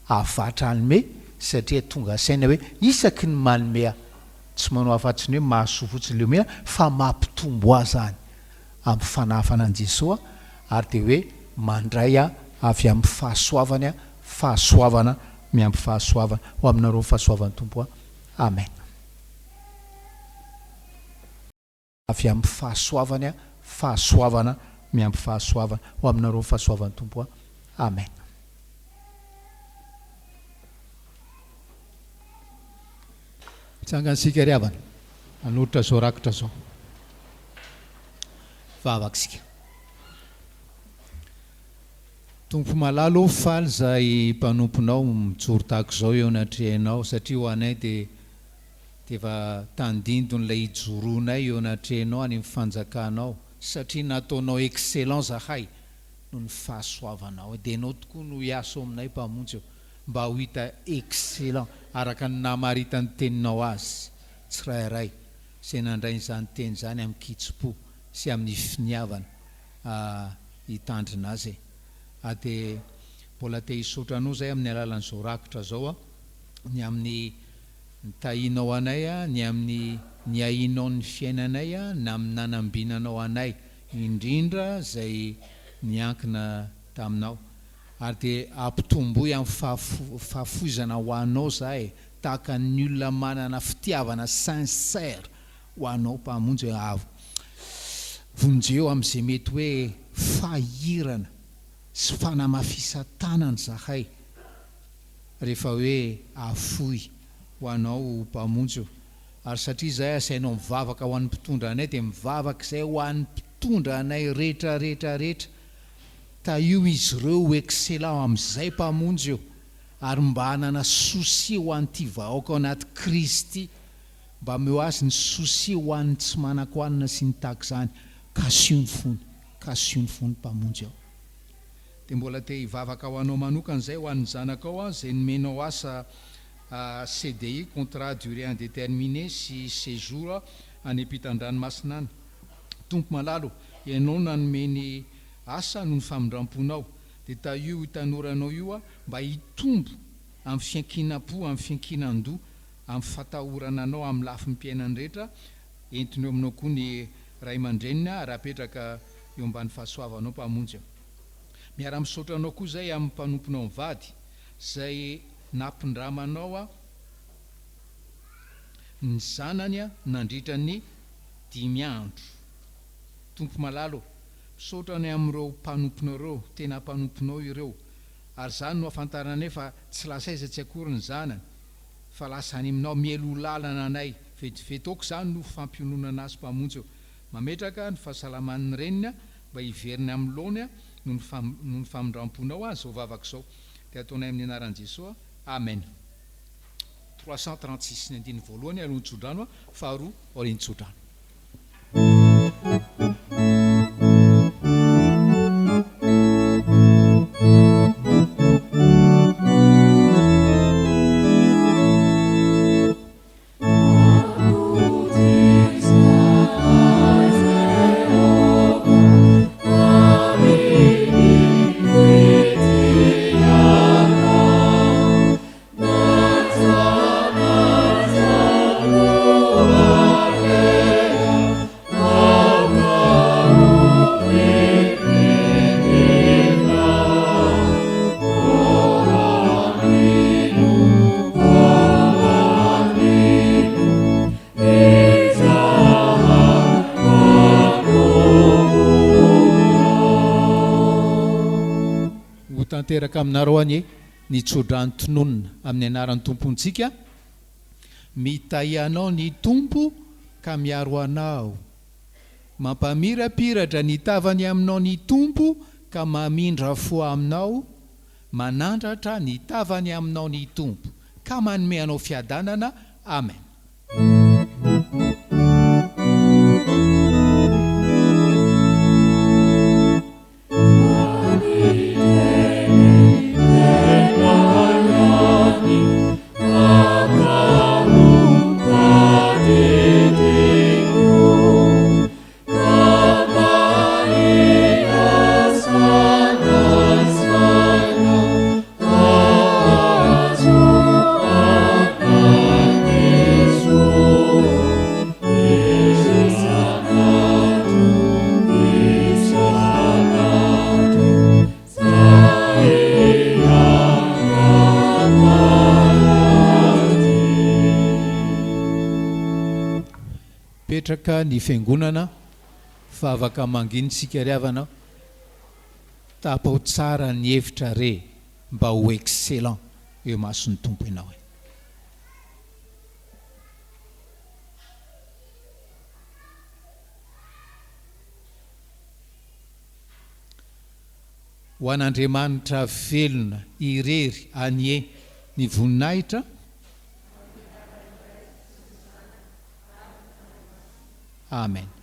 avatra anome satria tonga saina hoe isaky ny manomea, tsy manao afatsy ny hoe mahasoa fotsiny le omena fa mampitombo aho zany amin'ny fanahafana an' Jesosy, ary dia hoe mandray a avy amin'ny fahasoavany a, fahasoavana miampy fahasoavana ho aminareo fahasoavan'ny tompo a. Amen. Avy amin'ny fahasoavany a, fahasoavana miampy fahasoavana ho aminareo fahasoavan'ny tompo a. Amen. Tsangansika ry havana, anototra zao rakotra zao, vavakisika. Tompo malalo faly zay mpanomponao mijoro tahako zao eo anatrehanao, satria ho anay dia efa tandindon'ilay ijoroanay eo anatrehanao any amin'ny fanjakanao, satria nataonao excellent zahay no ny fahasoavanao, dia enao tokoa no hiaso aminay mpamonjy eo mba ho hita excellent araka ny namaritany teninao azy tsirairay, izay nandray izany teny zany amin'ny kitso-po sy amin'ny finiavana hitandrina azy. Dia mbola te hisotranao zay amin'ny alalan'izao rakotra zao a, ny amin'ny nitahinao anay a, ny amin'ny ny ahinao ny fiainanay a, na amin'ny nanambinanao anay indrindra zay niankina taminao, ary dia ampitomboy amin'ny fahafoizana ho anao zahay, tahaka ny olona manana fitiavana sincère ho anao mpamonjy avo vonjeo amin'izay mety hoe fahirana sy fanamafisatanany zahay rehefa hoe afoy ho anao mpamonjy. Ary satria zahay asainao mivavaka ho an'ny mpitondra anay, dia mivavaka izay ho an'ny mpitondra anay rehetra ta io izy ireo ho excellent amin'izay mpamonjy eo, ary mba hanana sosi ho an'ity vahoaka ao anaty Kristy, mba meo azy ny sosi ho an'ny tsy manan-koanina sy ny tahaka izany, kasio ny fony mpamonjy ao. Dia mbola te hivavaka ho anao manokana izay ho an'ny zanakao a, izay nomenao asa CDI, contrat durée indéterminée sy séjour any ampitan-dranomasina any. Tompo malalo, ianao nanomeny asa no ny famindram-ponao, dia ta io hitanoranao io a mba hitombo amin'ny fiankinam-po, amin'ny fiankinan-doha, amin'ny fatahorana anao amin'ny lafiny mpiainany rehetra, entineo aminao koa ny ray aman-dreniny rahapetraka eo ambany fahasoavanao mpamonjy ao. Miara-misaotranao koa zay amin'ny mpanomponao mivady zay nampindramanao a ny zanany a nandritra ny 5 andro. Tompo malalo, misaotrany amin'ireo mpanomponareo, tena mpanomponao ireo, ary zany no afantaranay fa tsy lasaiza tsy akory ny zanany, fa lasa any aminao mielo lalana anay, vetivety zany no fampiononana azy mpamonjy eo. Mametraka ny fahasalaman'ny reniny mba hiveriny amin'ny laony a no ny famindram-ponao azy zao vavaka izao, dia ataonay amin'ny anaran'i Jesosy. Amen. 336 ny andiny voalohany alohan'ny tsodrano a, faharoa aorian'ny tsodrano. Tanteraka aminareo any ny tsodrany tononona amin'ny anaran'ny tompontsika. Mitahianao ny tompo ka miaro anao, mampamirapiratra ny tavany aminao ny tompo ka mamindra fo aminao, manandratra ny tavany aminao ny tompo ka manome anao fiadanana. Amen. mipetraka ny fiangonana fa afaka manginitsika ry havana tapao tsara ny hevitra re mba ho excellent eo mason'ny tompo ianao. Ho an'Andriamanitra velona irery anie ny voninahitra amen.